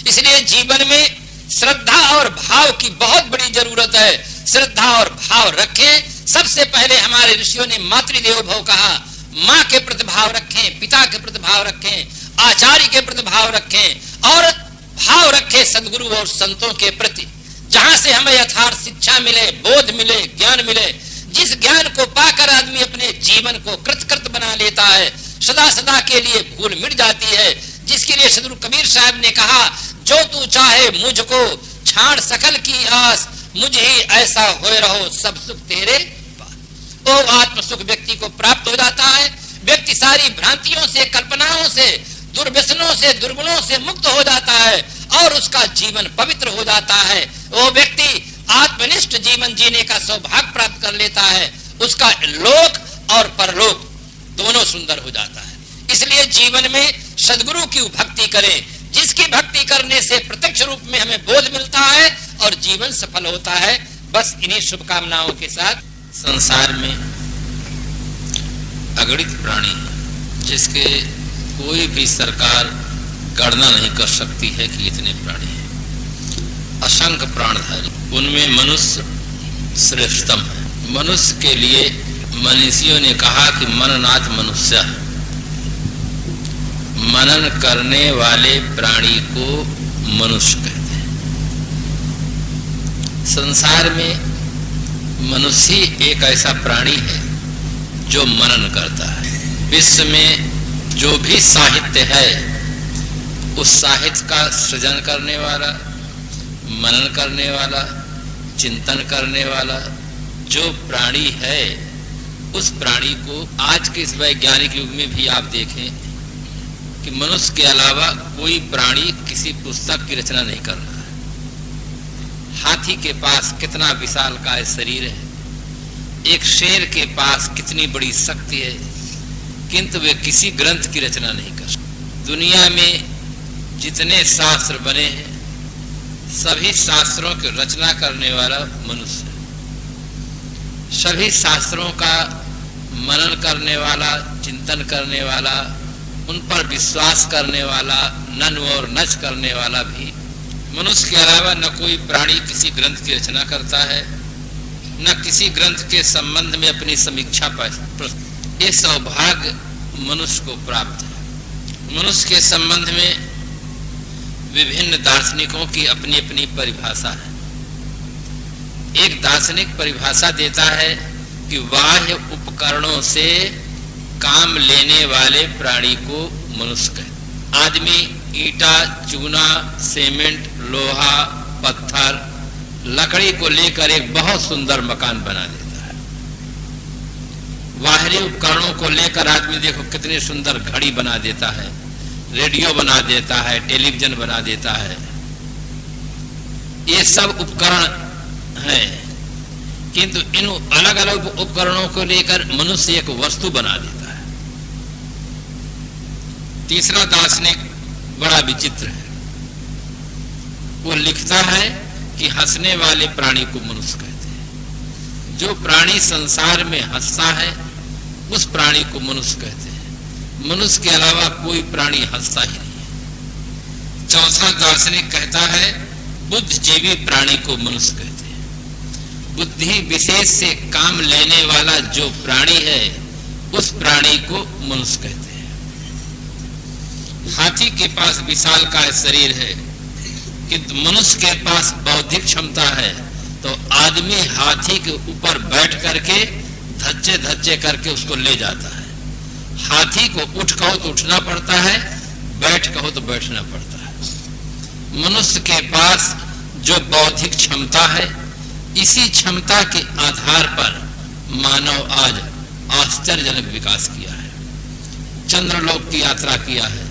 इसलिए जीवन में श्रद्धा और भाव की बहुत बड़ी जरूरत है। श्रद्धा और भाव रखें। सबसे पहले हमारे ऋषियों ने मातृदेवो भव कहा, माँ के प्रति भाव रखें, पिता के प्रति भाव रखें, आचार्य के प्रति भाव रखें और भाव रखें सदगुरु और संतों के प्रति, जहां से हमें यथार्थ शिक्षा मिले, बोध मिले, ज्ञान मिले। जिस ज्ञान को पाकर आदमी अपने जीवन को कृतकृत बना लेता है, सदा सदा के लिए भूल मिट जाती है। जिसके लिए सदगुरु कबीर साहब ने कहा, जो तू चाहे मुझको छाड़ सकल की आस, मुझे ही ऐसा होए रहो सब सुख तेरे पास। वो आत्म सुख व्यक्ति को प्राप्त हो जाता है। व्यक्ति सारी भ्रांतियों से, कल्पनाओं से, दुर्व्यसनों से, दुर्गुणों से मुक्त हो जाता है और उसका जीवन पवित्र हो जाता है। वो व्यक्ति आत्मनिष्ठ जीवन जीने का सौभाग्य प्राप्त कर लेता है। उसका लोक और परलोक दोनों सुंदर हो जाता है। इसलिए जीवन में सदगुरु की भक्ति करें, जिसकी भक्ति करने से प्रत्यक्ष रूप में हमें बोध मिलता है और जीवन सफल होता है। बस इन्हीं शुभकामनाओं के साथ संसार में अगणित प्राणी हैं जिसके कोई भी सरकार गणना नहीं कर सकती है कि इतने प्राणी हैं। असंख्य प्राणधारी, उनमें मनुष्य श्रेष्ठतम है। मनुष्य के लिए मनीषियों ने कहा कि मननाथ मनुष्य, मनन करने वाले प्राणी को मनुष्य कहते हैं। संसार में मनुष्य एक ऐसा प्राणी है जो मनन करता है। विश्व में जो भी साहित्य है उस साहित्य का सृजन करने वाला, मनन करने वाला, चिंतन करने वाला जो प्राणी है, उस प्राणी को आज के इस वैज्ञानिक युग में भी आप देखें कि मनुष्य के अलावा कोई प्राणी किसी पुस्तक की रचना नहीं कर रहा है। हाथी के पास कितना विशालकाय शरीर है, एक शेर के पास कितनी बड़ी शक्ति है, किंतु वे किसी ग्रंथ की रचना नहीं कर सकते। दुनिया में जितने शास्त्र बने हैं सभी शास्त्रों की रचना करने वाला मनुष्य है। सभी शास्त्रों का मनन करने वाला, चिंतन करने वाला, उन पर विश्वास करने वाला, नन और नच करने वाला भी मनुष्य के अलावा न कोई प्राणी किसी ग्रंथ की रचना करता है, न किसी ग्रंथ के संबंध में अपनी समीक्षा पर। ये सौभाग्य मनुष्य को प्राप्त है। मनुष्य के संबंध में विभिन्न दार्शनिकों की अपनी अपनी परिभाषा है। एक दार्शनिक परिभाषा देता है कि बाह्य उपकरणों से काम लेने वाले प्राणी को मनुष्य कहते। आदमी ईंटा, चूना, सीमेंट, लोहा, पत्थर, लकड़ी को लेकर एक बहुत सुंदर मकान बना देता है। बाहरी उपकरणों को लेकर आदमी देखो कितनी सुंदर घड़ी बना देता है, रेडियो बना देता है, टेलीविजन बना देता है। ये सब उपकरण हैं, किंतु इन अलग अलग उपकरणों को लेकर मनुष्य एक वस्तु बना देता है। तीसरा दार्शनिक बड़ा विचित्र है। वो लिखता है कि हंसने वाले प्राणी को मनुष्य कहते हैं। जो प्राणी संसार में हंसता है उस प्राणी को मनुष्य कहते हैं। मनुष्य के अलावा कोई प्राणी हंसता ही नहीं है। चौथा दार्शनिक कहता है बुद्धिजीवी प्राणी को मनुष्य कहते हैं। बुद्धि विशेष से काम लेने वाला जो प्राणी है उस प्राणी को मनुष्य कहते हैं। हाथी के पास विशालकाय शरीर है, किंतु मनुष्य के पास बौद्धिक क्षमता है, तो आदमी हाथी के ऊपर बैठ करके धच्चे धच्चे करके उसको ले जाता है। हाथी को उठ कहो तो उठना पड़ता है, बैठ कहो तो बैठना पड़ता है। मनुष्य के पास जो बौद्धिक क्षमता है, इसी क्षमता के आधार पर मानव आज आश्चर्यजनक विकास किया है। चंद्रलोक की यात्रा किया है,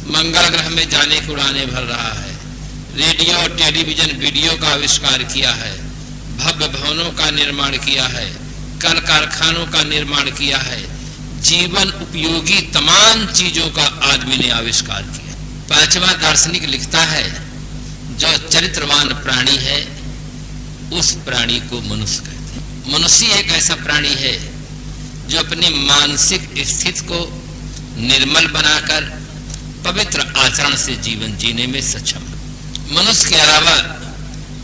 मंगल ग्रह में जाने की उड़ानें भर रहा है, रेडियो और टेलीविजन वीडियो का आविष्कार किया है, भव्य भवनों का निर्माण किया है, कल कारखानों का निर्माण किया है, जीवन उपयोगी तमाम चीजों का आदमी ने आविष्कार किया। पांचवा दार्शनिक लिखता है जो चरित्रवान प्राणी है उस प्राणी को मनुष्य कहते हैं। मनुष्य एक ऐसा प्राणी है जो अपनी मानसिक स्थिति को निर्मल बनाकर पवित्र आचरण से जीवन जीने में सक्षम है। मनुष्य के अलावा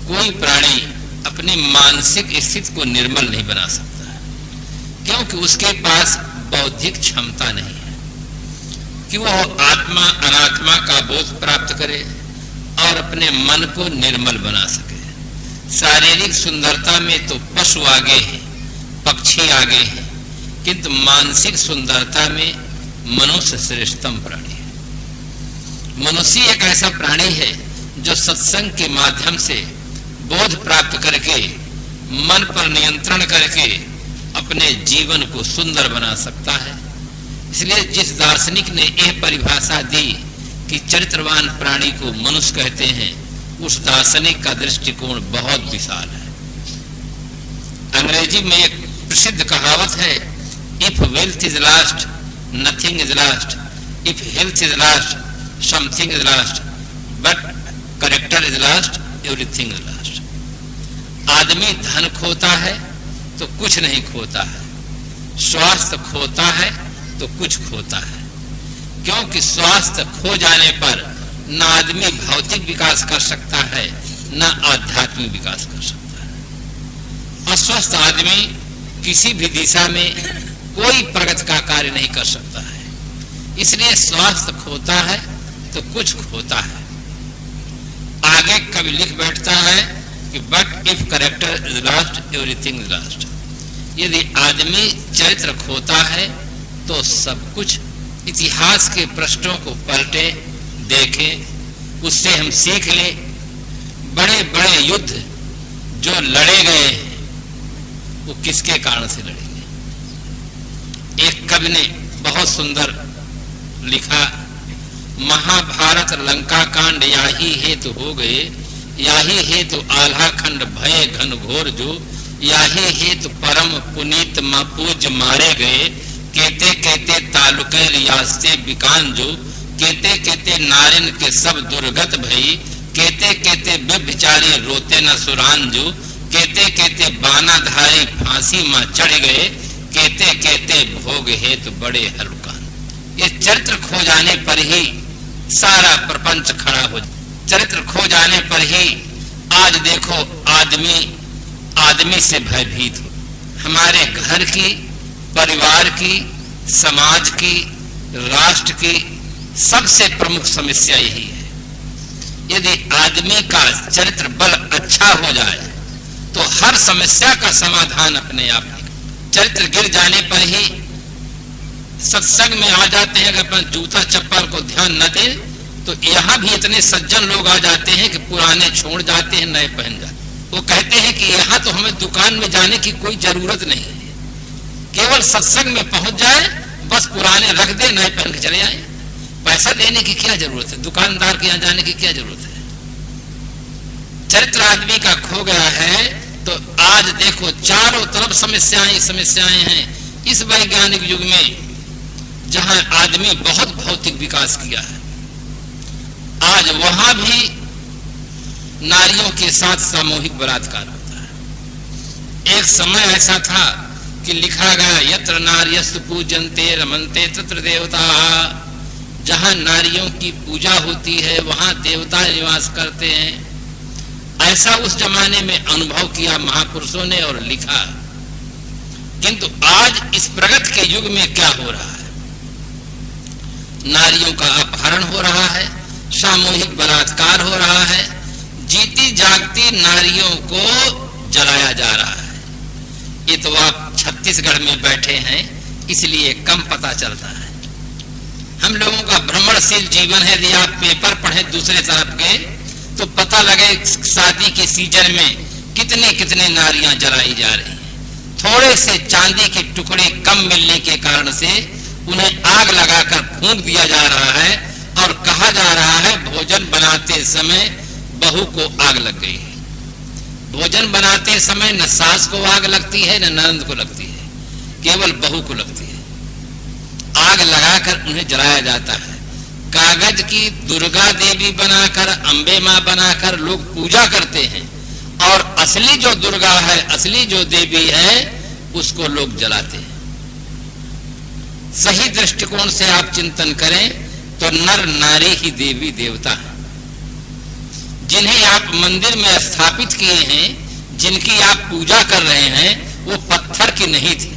कोई प्राणी अपनी मानसिक स्थिति को निर्मल नहीं बना सकता है, क्योंकि उसके पास बौद्धिक क्षमता नहीं है कि वह आत्मा अनात्मा का बोध प्राप्त करे और अपने मन को निर्मल बना सके। शारीरिक सुंदरता में तो पशु आगे हैं, पक्षी आगे हैं, किंतु मानसिक सुंदरता में मनुष्य श्रेष्ठतम प्राणी है। मनुष्य एक ऐसा प्राणी है जो सत्संग के माध्यम से बोध प्राप्त करके मन पर नियंत्रण करके अपने जीवन को सुंदर बना सकता है। इसलिए जिस दार्शनिक ने यह परिभाषा दी कि चरित्रवान प्राणी को मनुष्य कहते हैं, उस दार्शनिक का दृष्टिकोण बहुत विशाल है। अंग्रेजी में एक प्रसिद्ध कहावत है, if wealth is last nothing is last, if health is last something is last, but character is last everything is last. आदमी धन खोता है तो कुछ नहीं खोता है, स्वास्थ्य खोता है तो कुछ खोता है। क्योंकि स्वास्थ्य खो जाने पर न आदमी भौतिक विकास कर सकता है न आध्यात्मिक विकास कर सकता है। अस्वस्थ आदमी किसी भी दिशा में कोई प्रगति का कार्य नहीं कर सकता है। इसलिए स्वास्थ्य खोता है तो कुछ खोता है। आगे कवि लिख बैठता है कि but if character is lost everything is lost. यदि आदमी चरित्र खोता है तो सब कुछ। इतिहास के पृष्ठों को पलटे देखें, उससे हम सीख ले। बड़े बड़े युद्ध जो लड़े गए वो किसके कारण से लड़े गए? एक कवि ने बहुत सुंदर लिखा, महाभारत लंका कांड याही हेतु हो गए, याही हेतु आल्हा खंड भय घन घोर जो, याही हेतु परम पुनीत पूज मारे गए, केते केते तालुके रियासते बिकान जो, केते केते नारिन के सब दुर्गत भई, केते केते व्यभिचारी रोते न सुरान जो, केते केते बानाधारी फांसी मां चढ़ गए, केते केते भोग हेतु बड़े हलुकान। ये चरित्र खो जाने पर ही सारा प्रपंच खड़ा हो। चरित्र खो जाने पर ही आज देखो आदमी से भयभीत हो। हमारे घर की, परिवार की, समाज की, राष्ट्र की सबसे प्रमुख समस्या यही है। यदि आदमी का चरित्र बल अच्छा हो जाए तो हर समस्या का समाधान अपने आप निकले। चरित्र गिर जाने पर ही सत्संग में आ जाते हैं। अगर अपन जूता चप्पल को ध्यान न दे तो यहाँ भी इतने सज्जन लोग आ जाते हैं कि पुराने छोड़ जाते हैं, नए पहन जाते हैं। वो कहते हैं कि यहाँ तो हमें दुकान में जाने की कोई जरूरत नहीं है, केवल सत्संग में पहुंच जाए, बस पुराने रख दे, नए पहन के चले आए। पैसा देने की क्या जरूरत है? दुकानदार के यहाँ जाने की क्या जरूरत है? चरित्र आदमी का खो गया है तो आज देखो चारों तरफ समस्याएं हैं। इस वैज्ञानिक युग में जहां आदमी बहुत भौतिक विकास किया है, आज वहां भी नारियों के साथ सामूहिक बलात्कार होता है। एक समय ऐसा था कि लिखा गया, यत्र नार्यस्तु पूजन्ते रमन्ते तत्र देवता। जहां नारियों की पूजा होती है वहां देवता निवास करते हैं। ऐसा उस जमाने में अनुभव किया महापुरुषों ने और लिखा। किंतु आज इस प्रगति के युग में क्या हो रहा है? नारियों का अपहरण हो रहा है, सामूहिक बलात्कार हो रहा है, जीती जागती नारियों को जलाया जा रहा है। ये तो आप छत्तीसगढ़ में बैठे हैं इसलिए कम पता चलता है। हम लोगों का भ्रमणशील जीवन है। यदि आप पेपर पढ़े दूसरे तरफ के तो पता लगे शादी के सीजन में कितने नारियां जलाई जा रही हैं। थोड़े से चांदी के टुकड़े कम मिलने के कारण से उन्हें आग लगाकर फूंक दिया जा रहा है और कहा जा रहा है भोजन बनाते समय बहू को आग लग गई है। भोजन बनाते समय न सास को आग लगती है न ननद को लगती है, केवल बहू को लगती है। आग लगाकर उन्हें जलाया जाता है। कागज की दुर्गा देवी बनाकर, अंबे मां बनाकर लोग पूजा करते हैं और असली जो दुर्गा है, असली जो देवी है उसको लोग जलाते हैं। सही दृष्टिकोण से आप चिंतन करें तो नर नारी ही देवी देवता है। जिन्हें आप मंदिर में स्थापित किए हैं, जिनकी आप पूजा कर रहे हैं, वो पत्थर की नहीं थी,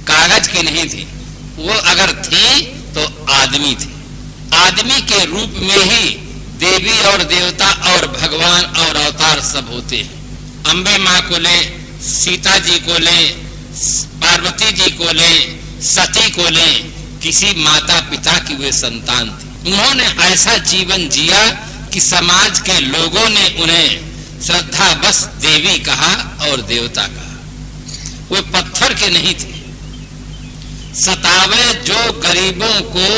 कागज की नहीं थी। वो अगर थी तो आदमी थी। आदमी के रूप में ही देवी और देवता और भगवान और अवतार सब होते हैं। अंबे माँ को ले, सीता जी को ले, पार्वती जी को ले, सती को ले, किसी माता पिता की वे संतान थी। उन्होंने ऐसा जीवन जिया कि समाज के लोगों ने उन्हें श्रद्धा बस देवी कहा और देवता कहा। वे पत्थर के नहीं थे। सतावे जो गरीबों को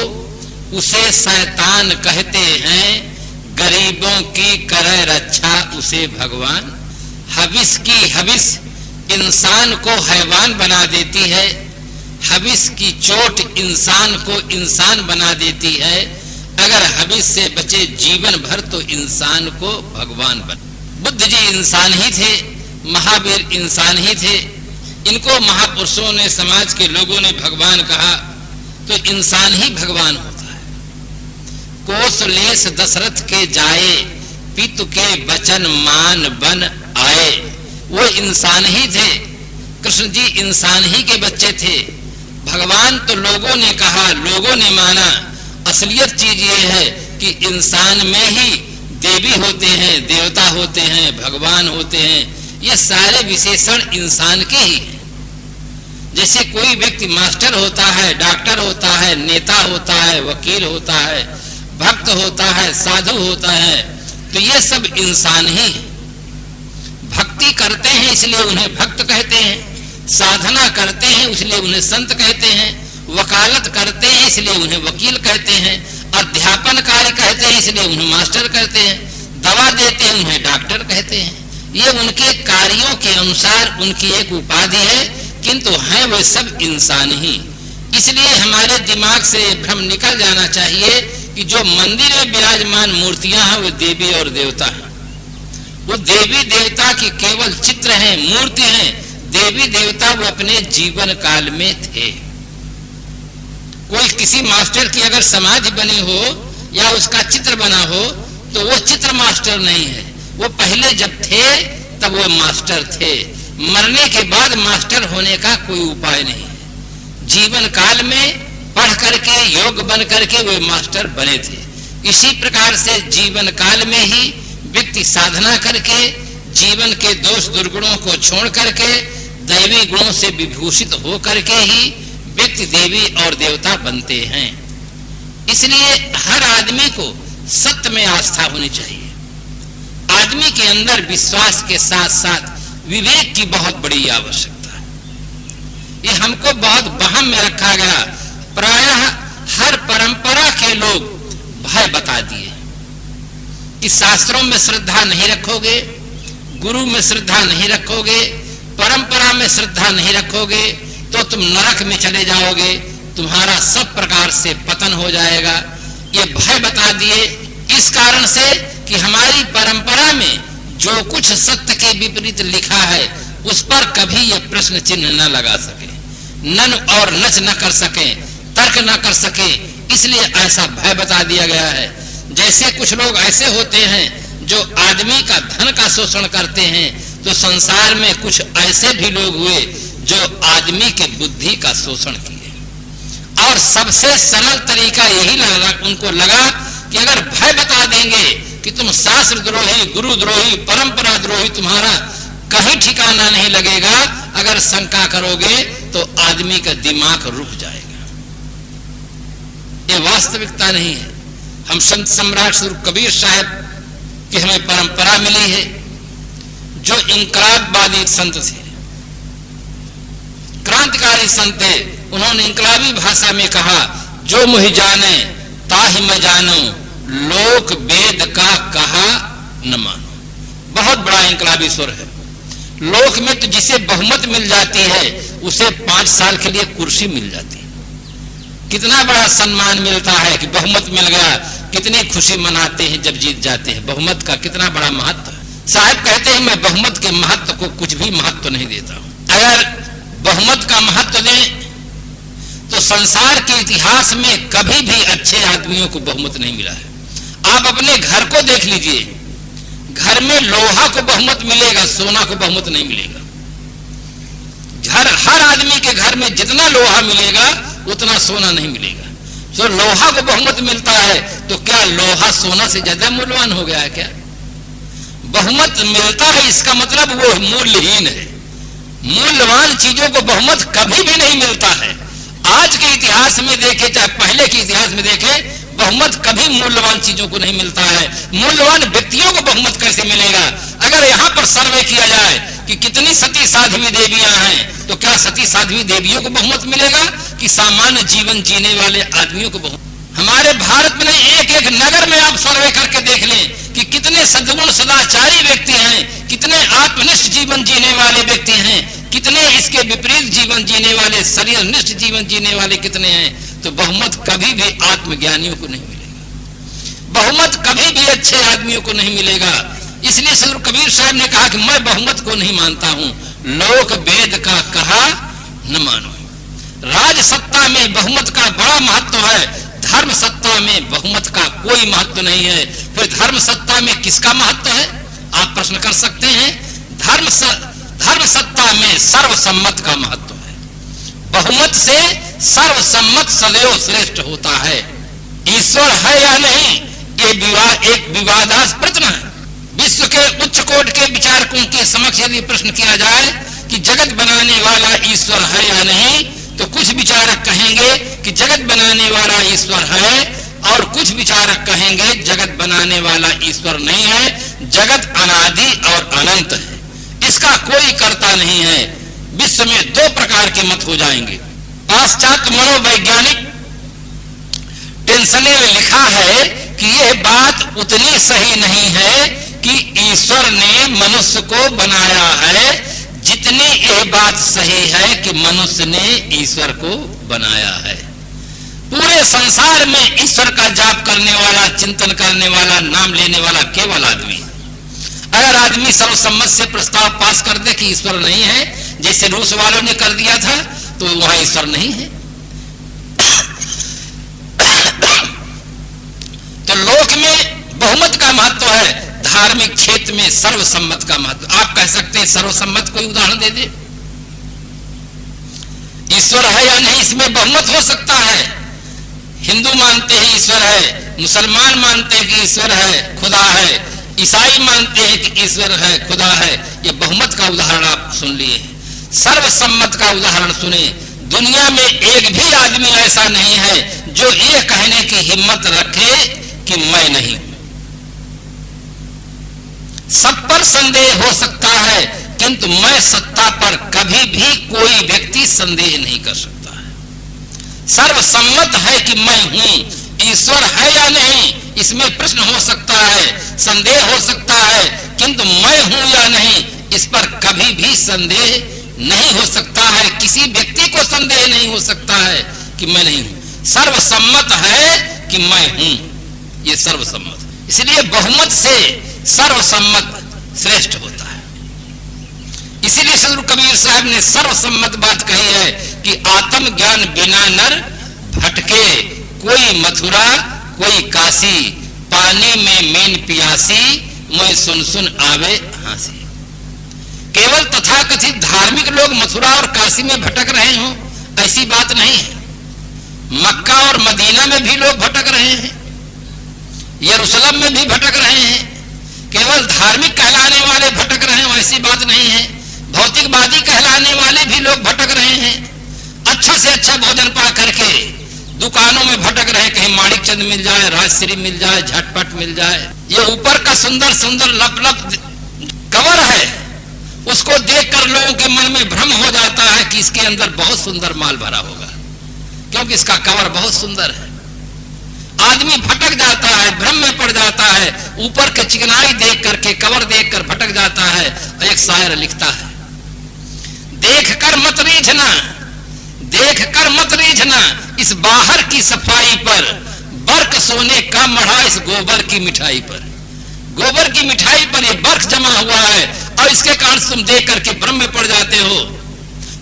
उसे शैतान कहते हैं, गरीबों की करे रक्षा उसे भगवान। हविस की हविस इंसान को हैवान बना देती है, हविस की चोट इंसान को इंसान बना देती है। अगर हविस से बचे जीवन भर तो इंसान को भगवान बन। बुद्ध जी इंसान ही थे, महावीर इंसान ही थे। इनको महापुरुषों ने, समाज के लोगों ने भगवान कहा, तो इंसान ही भगवान होता है। कोसलेस दशरथ के जाए, पितु के वचन मान बन आए। वो इंसान ही थे, कृष्ण जी इंसान ही के बच्चे थे। भगवान तो लोगों ने कहा, लोगों ने माना। असलियत चीज ये है कि इंसान में ही देवी होते हैं, देवता होते हैं, भगवान होते हैं। ये सारे विशेषण इंसान के ही हैं। जैसे कोई व्यक्ति मास्टर होता है, डॉक्टर होता है, नेता होता है, वकील होता है, भक्त होता है, साधु होता है, तो ये सब इंसान ही है। भक्ति करते हैं इसलिए उन्हें भक्त कहते हैं, साधना करते हैं इसलिए उन्हें संत कहते हैं, वकालत करते हैं इसलिए उन्हें वकील कहते हैं, अध्यापन कार्य कहते हैं इसलिए उन्हें मास्टर कहते हैं, दवा देते हैं उन्हें डॉक्टर कहते हैं। ये उनके कार्यों के अनुसार उनकी एक उपाधि है, किंतु हैं वे सब इंसान ही। इसलिए हमारे दिमाग से भ्रम निकल जाना चाहिए कि जो मंदिर में विराजमान मूर्तियां हैं वे देवी और देवता हैं। वो देवी देवता की केवल चित्र हैं, मूर्ति हैं। देवी देवता वो अपने जीवन काल में थे। कोई किसी मास्टर की अगर समाधि बनी हो या उसका चित्र बना हो तो वो चित्र मास्टर नहीं है। वो पहले जब थे तब वो मास्टर थे। मरने के बाद मास्टर होने का कोई उपाय नहीं है। जीवन काल में पढ़ करके, योग बन करके वे मास्टर बने थे। इसी प्रकार से जीवन काल में ही व्यक्ति साधना करके, जीवन के दोष दुर्गुणों को छोड़ करके, दैवी गुणों से विभूषित हो करके ही व्यक्ति देवी और देवता बनते हैं। इसलिए हर आदमी को सत्य में आस्था होनी चाहिए। आदमी के अंदर विश्वास के साथ साथ विवेक की बहुत बड़ी आवश्यकता है। ये हमको बहुत वहम में रखा गया। प्रायः हर परंपरा के लोग भय बता दिए कि शास्त्रों में श्रद्धा नहीं रखोगे, गुरु में श्रद्धा नहीं रखोगे, परंपरा में श्रद्धा नहीं रखोगे तो तुम नरक में चले जाओगे, तुम्हारा सब प्रकार से पतन हो जाएगा। ये भय बता दिए इस कारण से कि हमारी परंपरा में जो कुछ सत्य के विपरीत लिखा है उस पर कभी ये प्रश्न चिन्ह न लगा सके, नन और नच न कर सके, तर्क न कर सके, इसलिए ऐसा भय बता दिया गया है। जैसे कुछ लोग ऐसे होते हैं जो आदमी का धन का शोषण करते हैं, तो संसार में कुछ ऐसे भी लोग हुए जो आदमी के बुद्धि का शोषण किए। और सबसे सरल तरीका यही उनको लगा कि अगर भय बता देंगे कि तुम शास्त्र द्रोही, गुरु द्रोही, परंपरा द्रोही, तुम्हारा कहीं ठिकाना नहीं लगेगा, अगर शंका करोगे तो आदमी का दिमाग रुक जाएगा। ये वास्तविकता नहीं है। हम संत सम्राट श्री कबीर साहब की हमें परंपरा मिली है, जो इंकलाबवादी संत थे, क्रांतिकारी संत थे। उन्होंने इंकलाबी भाषा में कहा, जो मुझे जाने ताहि मैं जानूं, लोक वेद का कहा न मानो। बहुत बड़ा इंकलाबी स्वर है। लोक में तो जिसे बहुमत मिल जाती है उसे 5 साल के लिए कुर्सी मिल जाती है। कितना बड़ा सम्मान मिलता है कि बहुमत मिल गया, कितनी खुशी मनाते हैं जब जीत जाते हैं। बहुमत का कितना बड़ा महत्व है। साहब कहते हैं मैं बहुमत के महत्व को कुछ भी महत्व नहीं देता हूं। अगर बहुमत का महत्व दें तो संसार के इतिहास में कभी भी अच्छे आदमियों को बहुमत नहीं मिला है। आप अपने घर को देख लीजिए, घर में लोहा को बहुमत मिलेगा, सोना को बहुमत नहीं मिलेगा। हर आदमी के घर में जितना लोहा मिलेगा उतना सोना नहीं मिलेगा। तो लोहा को बहुमत मिलता है तो क्या लोहा सोना से ज्यादा मूल्यवान हो गया है क्या? बहुमत मिलता है इसका मतलब वो मूल्यहीन है। मूल्यवान चीजों को बहुमत कभी भी नहीं मिलता है। आज के इतिहास में देखे चाहे पहले के इतिहास में देखे, बहुमत कभी मूल्यवान चीजों को नहीं मिलता है। मूल्यवान व्यक्तियों को बहुमत कैसे मिलेगा? अगर यहाँ पर सर्वे किया जाए कि कितनी सती साध्वी देवियां हैं, तो क्या सती साध्वी देवियों को बहुमत मिलेगा कि सामान्य जीवन जीने वाले आदमियों को बहुमत? हमारे भारत में एक एक नगर में आप सर्वे करके देख लें कि कितने सद्गुण सदाचारी व्यक्ति हैं, कितने आत्मनिष्ठ जीवन जीने वाले व्यक्ति हैं, कितने इसके विपरीत जीवन जीने वाले, शरीरनिष्ठ जीवन जीने वाले कितने हैं। तो बहुमत कभी भी आत्मज्ञानियों को नहीं मिलेगा, बहुमत कभी भी अच्छे आदमियों को नहीं मिलेगा। इसलिए सदगुरु कबीर साहब ने कहा कि मैं बहुमत को नहीं मानता हूं, लोक वेद का कहा न मानो। राज सत्ता में बहुमत का बड़ा महत्व है, धर्म सत्ता में बहुमत का कोई महत्व नहीं है। फिर धर्म सत्ता में किसका महत्व है, आप प्रश्न कर सकते हैं। धर्म सत्ता में सर्वसम्मत का महत्व है। बहुमत से सर्वसम्मत सदैव श्रेष्ठ होता है। ईश्वर है या नहीं, ये एक विवादास्पद प्रश्न है। विश्व के उच्च कोट के विचारकों के समक्ष यदि प्रश्न किया जाए कि जगत बनाने वाला ईश्वर है या नहीं, तो कुछ विचारक कहेंगे कि जगत बनाने वाला ईश्वर है, और कुछ विचारक कहेंगे जगत बनाने वाला ईश्वर नहीं है, जगत अनादि और अनंत है, इसका कोई कर्ता नहीं है। विश्व में दो प्रकार के मत हो जाएंगे। पाश्चात्य मनोवैज्ञानिक टेंसने में लिखा है कि यह बात उतनी सही नहीं है कि ईश्वर ने मनुष्य को बनाया है, जितनी यह बात सही है कि मनुष्य ने ईश्वर को बनाया है। पूरे संसार में ईश्वर का जाप करने वाला, चिंतन करने वाला, नाम लेने वाला केवल आदमी है। अगर आदमी सर्वसम्मत से प्रस्ताव पास कर दे कि ईश्वर नहीं है, जैसे रूस वालों ने कर दिया था, तो वहां ईश्वर नहीं है। तो लोक में बहुमत का महत्व है, धार्मिक क्षेत्र में सर्वसम्मत का महत्व। आप कह सकते हैं सर्वसम्मत कोई उदाहरण दे दे। ईश्वर है या नहीं, इसमें बहुमत हो सकता है। हिंदू मानते हैं ईश्वर है, मुसलमान मानते हैं कि ईश्वर है, खुदा है, ईसाई मानते हैं कि ईश्वर है, खुदा है। ये बहुमत का उदाहरण आप सुन लिए। सर्वसम्मत का उदाहरण सुने। दुनिया में एक भी आदमी ऐसा नहीं है जो ये कहने की हिम्मत रखे कि मैं नहीं। सब पर संदेह हो सकता है, किंतु मैं सत्ता पर कभी भी कोई व्यक्ति संदेह नहीं कर सकता है। सर्वसम्मत है कि मैं हूं। ईश्वर है या नहीं, इसमें प्रश्न हो सकता है, संदेह हो सकता है, किंतु मैं हूं या नहीं, इस पर कभी भी संदेह नहीं हो सकता है। किसी व्यक्ति को संदेह नहीं हो सकता है कि मैं नहीं हूं। सर्वसम्मत है कि मैं हूं, ये सर्वसम्मत। इसलिए बहुमत से सर्वसम्मत श्रेष्ठ होता है। इसीलिए सदगुरु कबीर साहब ने सर्वसम्मत बात कही है कि आत्म ज्ञान बिना नर भटके, कोई मथुरा कोई काशी, पानी में मीन पियासी, मैं सुन सुन आवे हांसी। केवल तथाकथित धार्मिक लोग मथुरा और काशी में भटक रहे हो, ऐसी बात नहीं है। मक्का और मदीना में भी लोग भटक रहे हैं, यरूशलेम में भी भटक रहे हैं। केवल धार्मिक कहलाने वाले भटक रहे हो, ऐसी बात नहीं है। भौतिकवादी कहलाने वाले भी लोग भटक रहे हैं। अच्छा से अच्छा भोजन पा करके दुकानों में भटक रहे, कहीं माणिक चंद मिल जाए, राजश्री मिल जाए, झटपट मिल जाए। ये ऊपर का सुंदर सुंदर लप लप कवर है, उसको देखकर लोगों के मन में भ्रम हो जाता है कि इसके अंदर बहुत सुंदर माल भरा होगा, क्योंकि इसका कवर बहुत सुंदर है। आदमी भटक जाता है, भ्रम में पड़ जाता है, ऊपर के चिकनाई देख करके, कवर देखकर भटक जाता है। एक शायर लिखता है, देखकर मत रीझना, देखकर मत रीझना इस बाहर की सफाई पर, बर्क सोने का मढ़ा इस गोबर की मिठाई पर। गोबर की मिठाई पर ये बर्क जमा हुआ है, और इसके कारण तुम देख करके भ्रम में पड़ जाते हो।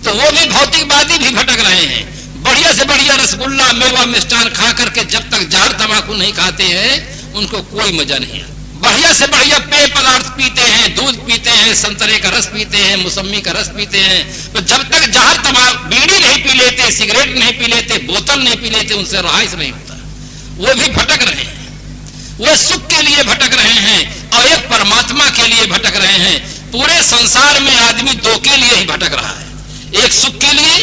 तो वो भी भौतिकवादी भी भटक रहे हैं। बढ़िया से बढ़िया रसगुल्ला, मेवा, मिष्ठान खा करके जब तक जार तंबाकू नहीं खाते हैं, उनको कोई मजा नहीं है। बढ़िया से बढ़िया पेय पदार्थ पीते हैं, दूध पीते हैं, संतरे का रस पीते हैं, मौसमी का रस पीते हैं, तो जब तक जहर तंबाकू, बीड़ी नहीं पी लेते, सिगरेट नहीं पी लेते, बोतल नहीं पी लेते, उनसे रहाइश नहीं होता। वो भी भटक रहे हैं। वो सुख के लिए भटक रहे हैं और एक परमात्मा के लिए भटक रहे हैं। पूरे संसार में आदमी दो के लिए ही भटक रहा है, एक सुख के लिए,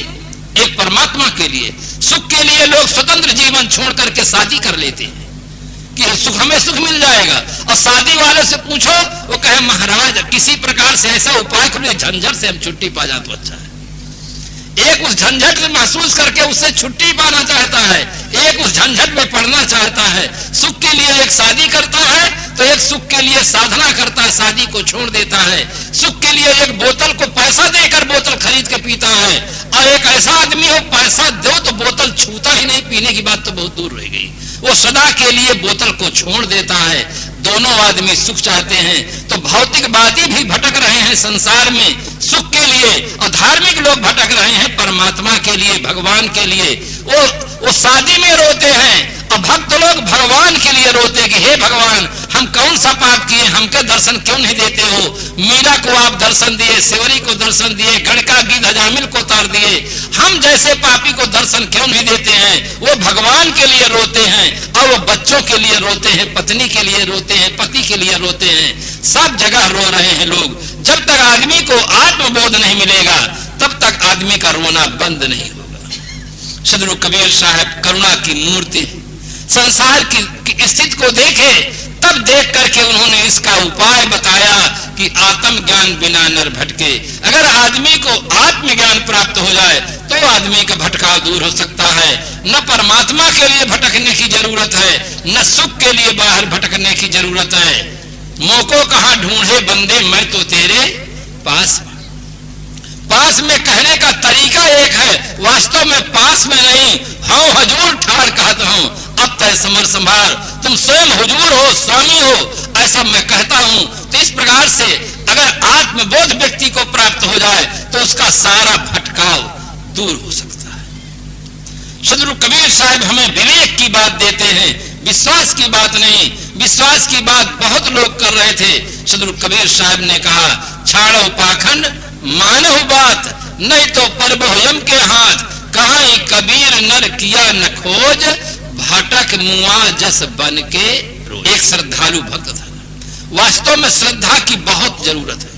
एक परमात्मा के लिए। सुख के लिए लोग स्वतंत्र जीवन छोड़ करके शादी कर लेते हैं कि सुख, हमें सुख मिल जाएगा, और शादी वाले से पूछो, वो कहे महाराज किसी प्रकार से ऐसा उपाय करो, झंझट से हम छुट्टी पा जाए तो अच्छा है। एक उस झंझट में महसूस करके उससे छुट्टी पाना चाहता है, एक उस झंझट में पड़ना चाहता है। सुख के लिए एक शादी करता है, तो एक सुख के लिए साधना करता है, शादी को छोड़ देता है। सुख के लिए एक बोतल को पैसा देकर बोतल खरीद के पीता है, और एक ऐसा आदमी हो पैसा दो तो बोतल छूता ही नहीं, पीने की बात तो बहुत दूर रह गई, वो सदा के लिए बोतल को छोड़ देता है। दोनों आदमी सुख चाहते हैं। तो भौतिकवादी भी भटक रहे हैं संसार में सुख के लिए, और धार्मिक लोग भटक रहे हैं परमात्मा के लिए, भगवान के लिए। वो शादी में रोते हैं, और भक्त लोग भगवान के लिए रोते कि हे भगवान, हम कौन सा पाप किए, हमके दर्शन क्यों नहीं देते हो? मीरा को आप दर्शन दिए, सेवरी को दर्शन दिए, गणका गीत हजामिल को तार दिए, हम जैसे पापी को दर्शन क्यों नहीं देते हैं? वो भगवान के लिए रोते हैं, और वो बच्चों के लिए रोते हैं, पत्नी के लिए रोते हैं, पति के लिए रोते हैं, सब जगह रो रहे हैं लोग। जब तक आदमी को आत्मबोध नहीं मिलेगा तब तक आदमी का रोना बंद नहीं होगा। सदगुरु कबीर साहब करुणा की मूर्ति, संसार की स्थिति को देखे, तब देख करके उन्होंने इसका उपाय बताया कि आत्म ज्ञान बिना नर भटके। अगर आदमी को आत्मज्ञान प्राप्त हो जाए तो आदमी का भटकाव दूर हो सकता है। न परमात्मा के लिए भटकने की जरूरत है, न सुख के लिए बाहर भटकने की जरूरत है। मोको कहाँ ढूंढे बंदे, मैं तो तेरे पास में कहने का तरीका एक है, वास्तव में पास में नहीं। हाँ हजूर ठाड़ कहता हूं, अब तय समर संभार, तुम स्वयं हुजूर हो, स्वामी हो, ऐसा मैं कहता हूं। तो इस प्रकार से अगर आत्मबोध व्यक्ति को प्राप्त हो जाए तो उसका सारा भटकाव दूर हो सकता है। सदगुरु कबीर साहब हमें विवेक की बात देते हैं, विश्वास की बात नहीं। विश्वास की बात बहुत लोग कर रहे थे। सदगुरु कबीर साहब ने कहा, छाड़ो पाखंड मानहु बात, नहीं तो परबहु यम के हाथ, कहाँ कबीर नर किया न खोज, भटक मुआ जस बन के रोज। एक श्रद्धालु भक्त था। वास्तव में श्रद्धा की बहुत जरूरत है।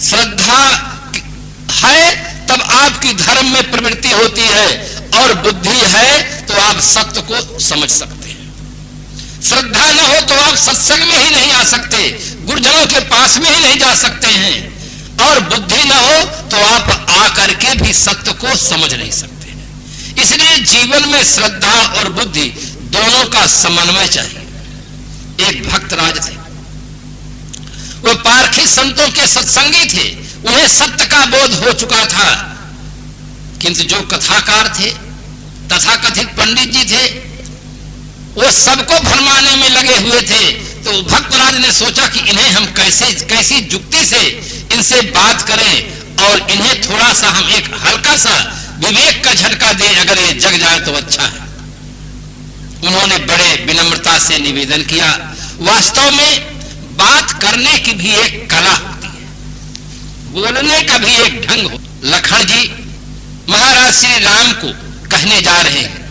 श्रद्धा है तब आपकी धर्म में प्रवृत्ति होती है, और बुद्धि है तो आप सत्य को समझ सकते हैं। श्रद्धा न हो तो आप सत्संग में ही नहीं आ सकते, गुरुजनों के पास में ही नहीं जा सकते हैं, और बुद्धि न हो तो आप आकर के भी सत्य को समझ नहीं सकते। इसलिए जीवन में श्रद्धा और बुद्धि दोनों का समन्वय चाहिए। एक भक्त राज थे, वो पारखी संतों के सत्संगी थे, उन्हें सत्य का बोध हो चुका था, किंतु जो कथाकार थे, तथाकथित पंडित जी थे, वो सबको भरमाने में लगे हुए थे। तो भक्तराज ने सोचा कि इन्हें हम कैसी युक्ति से इनसे बात करें, और इन्हें थोड़ा सा हम एक हल्का सा विवेक का झटका दे, अगर ये जग जाए तो अच्छा है। उन्होंने बड़े विनम्रता से निवेदन किया। वास्तव में बात करने की भी एक कला होती है, बोलने का भी एक ढंग हो। लखन जी महाराज श्री राम को कहने जा रहे हैं,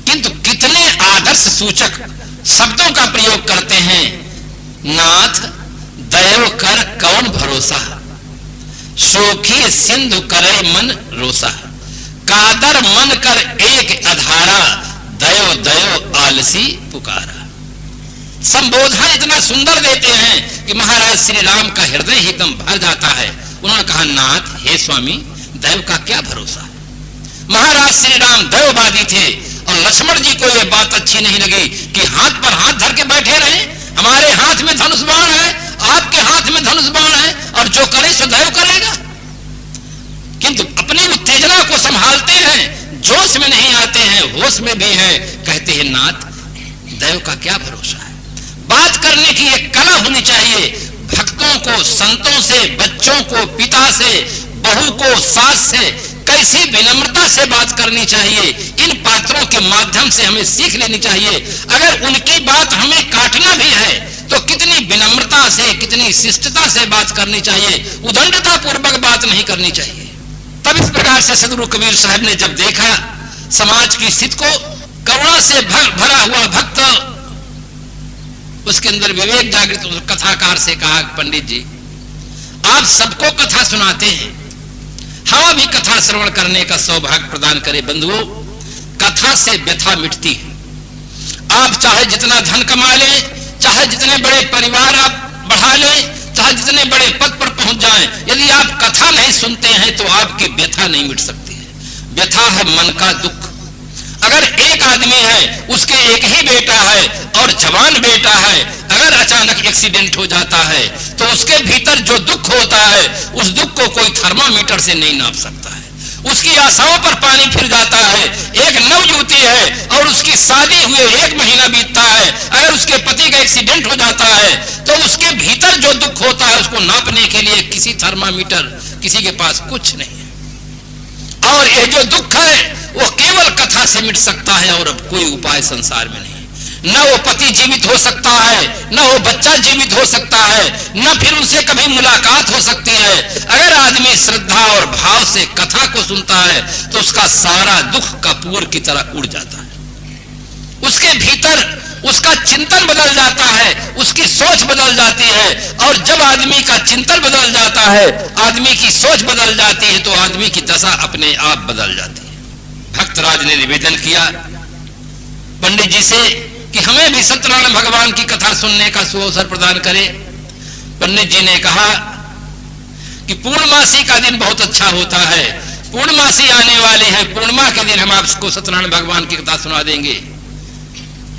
किंतु कितने आदर्श सूचक शब्दों का प्रयोग करते हैं। नाथ दयो कर कौन भरोसा, शोखी सिंधु करे मन रोसा, कादर मन कर एक अधारा, दयो दयो आलसी पुकारा। संबोधन इतना सुंदर देते हैं कि महाराज श्री राम का हृदय ही एकदम भर जाता है। उन्होंने कहा, नाथ हे स्वामी, दैव का क्या भरोसा है। महाराज श्री राम दैववादी थे, और लक्ष्मण जी को यह बात अच्छी नहीं लगी कि हाथ पर हाथ धर के बैठे रहे। हमारे हाथ में धनुष बाण है, आपके हाथ में धनुष बाण है, और जो करे सो दैव करेगा। किंतु अपनी उत्तेजना को संभालते हैं, जोश में नहीं आते हैं, होश में भी हैं। कहते हैं, नाथ दैव का क्या भरोसा है। बात करने की एक कला होनी चाहिए। भक्तों को, संतों से, बच्चों को, पिता से, बहू को, सास से कैसी विनम्रता से बात करनी चाहिए, इन पात्रों के माध्यम से हमें सीख लेनी चाहिए। अगर उनकी बात हमें काटना भी है तो कितनी विनम्रता से, कितनी शिष्टता से बात करनी चाहिए, उदंडता पूर्वक बात नहीं करनी चाहिए। तब इस प्रकार से सदगुरु कबीर साहब ने जब देखा समाज की स्थिति को, करुणा से भरा हुआ भक्त, उसके अंदर विवेक जागृत, कथाकार से कहा, पंडित जी आप सबको कथा सुनाते हैं, हम भी कथा श्रवण करने का सौभाग्य प्रदान करें। बंधुओं, कथा से व्यथा मिटती है। आप चाहे जितना धन कमा लें, चाहे जितने बड़े परिवार आप बढ़ा लें, चाहे जितने बड़े पद पर पहुंच जाएं, यदि आप कथा नहीं सुनते हैं तो आपकी व्यथा नहीं मिट सकती है। व्यथा है मन का दुख। अगर एक आदमी है, उसके एक ही बेटा है और जवान बेटा है, अगर अचानक एक्सीडेंट हो जाता है तो उसके भीतर जो दुख होता है, उस दुख को कोई थर्मामीटर से नहीं नाप सकता है। उसकी आशाओं पर पानी फिर जाता है। एक नवयुवती है और उसकी शादी हुए 1 महीना बीतता है, अगर उसके पति का एक्सीडेंट हो जाता है तो उसके भीतर जो दुख होता है उसको नापने के लिए किसी थर्मामीटर किसी के पास कुछ नहीं है। और ये जो दुख है वो केवल कथा से मिट सकता है और अब कोई उपाय संसार में नहीं। न वो पति जीवित हो सकता है, न वो बच्चा जीवित हो सकता है, न फिर उनसे कभी मुलाकात हो सकती है। अगर आदमी श्रद्धा और भाव से कथा को सुनता है तो उसका सारा दुख कपूर की तरह उड़ जाता है। उसके भीतर उसका चिंतन बदल जाता है, उसकी सोच बदल जाती है। और जब आदमी का चिंतन बदल जाता है, आदमी की सोच बदल जाती है, तो आदमी की दशा अपने आप बदल जाती है। भक्तराज ने निवेदन किया पंडित जी से कि हमें भी सत्यनारायण भगवान की कथा सुनने का सुअवसर प्रदान करें। पंडित जी ने कहा कि पूर्णमासी का दिन बहुत अच्छा होता है, पूर्णमासी आने वाले हैं, पूर्णिमा के दिन हम आपको सत्यनारायण भगवान की कथा सुना देंगे।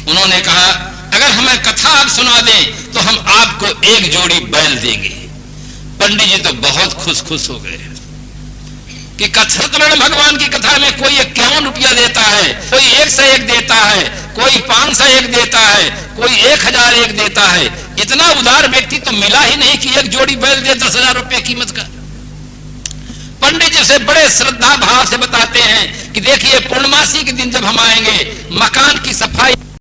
उन्होंने कहा अगर हमें कथा आप सुना दें तो हम आपको 1 जोड़ी बैल देंगे। पंडित जी तो बहुत खुश हो गए कि सत्यनारायण भगवान की कथा में कोई 51 रुपया देता है, कोई 1 से 1 देता है, कोई 5 से 1 देता है, कोई 1001 देता है। इतना उदार व्यक्ति तो मिला ही नहीं कि 1 जोड़ी बैल दे 10,000 रुपये कीमत का। पंडित जी से बड़े श्रद्धा भाव से बताते हैं कि देखिए पूर्णमासी के दिन जब हम आएंगे, मकान की सफाई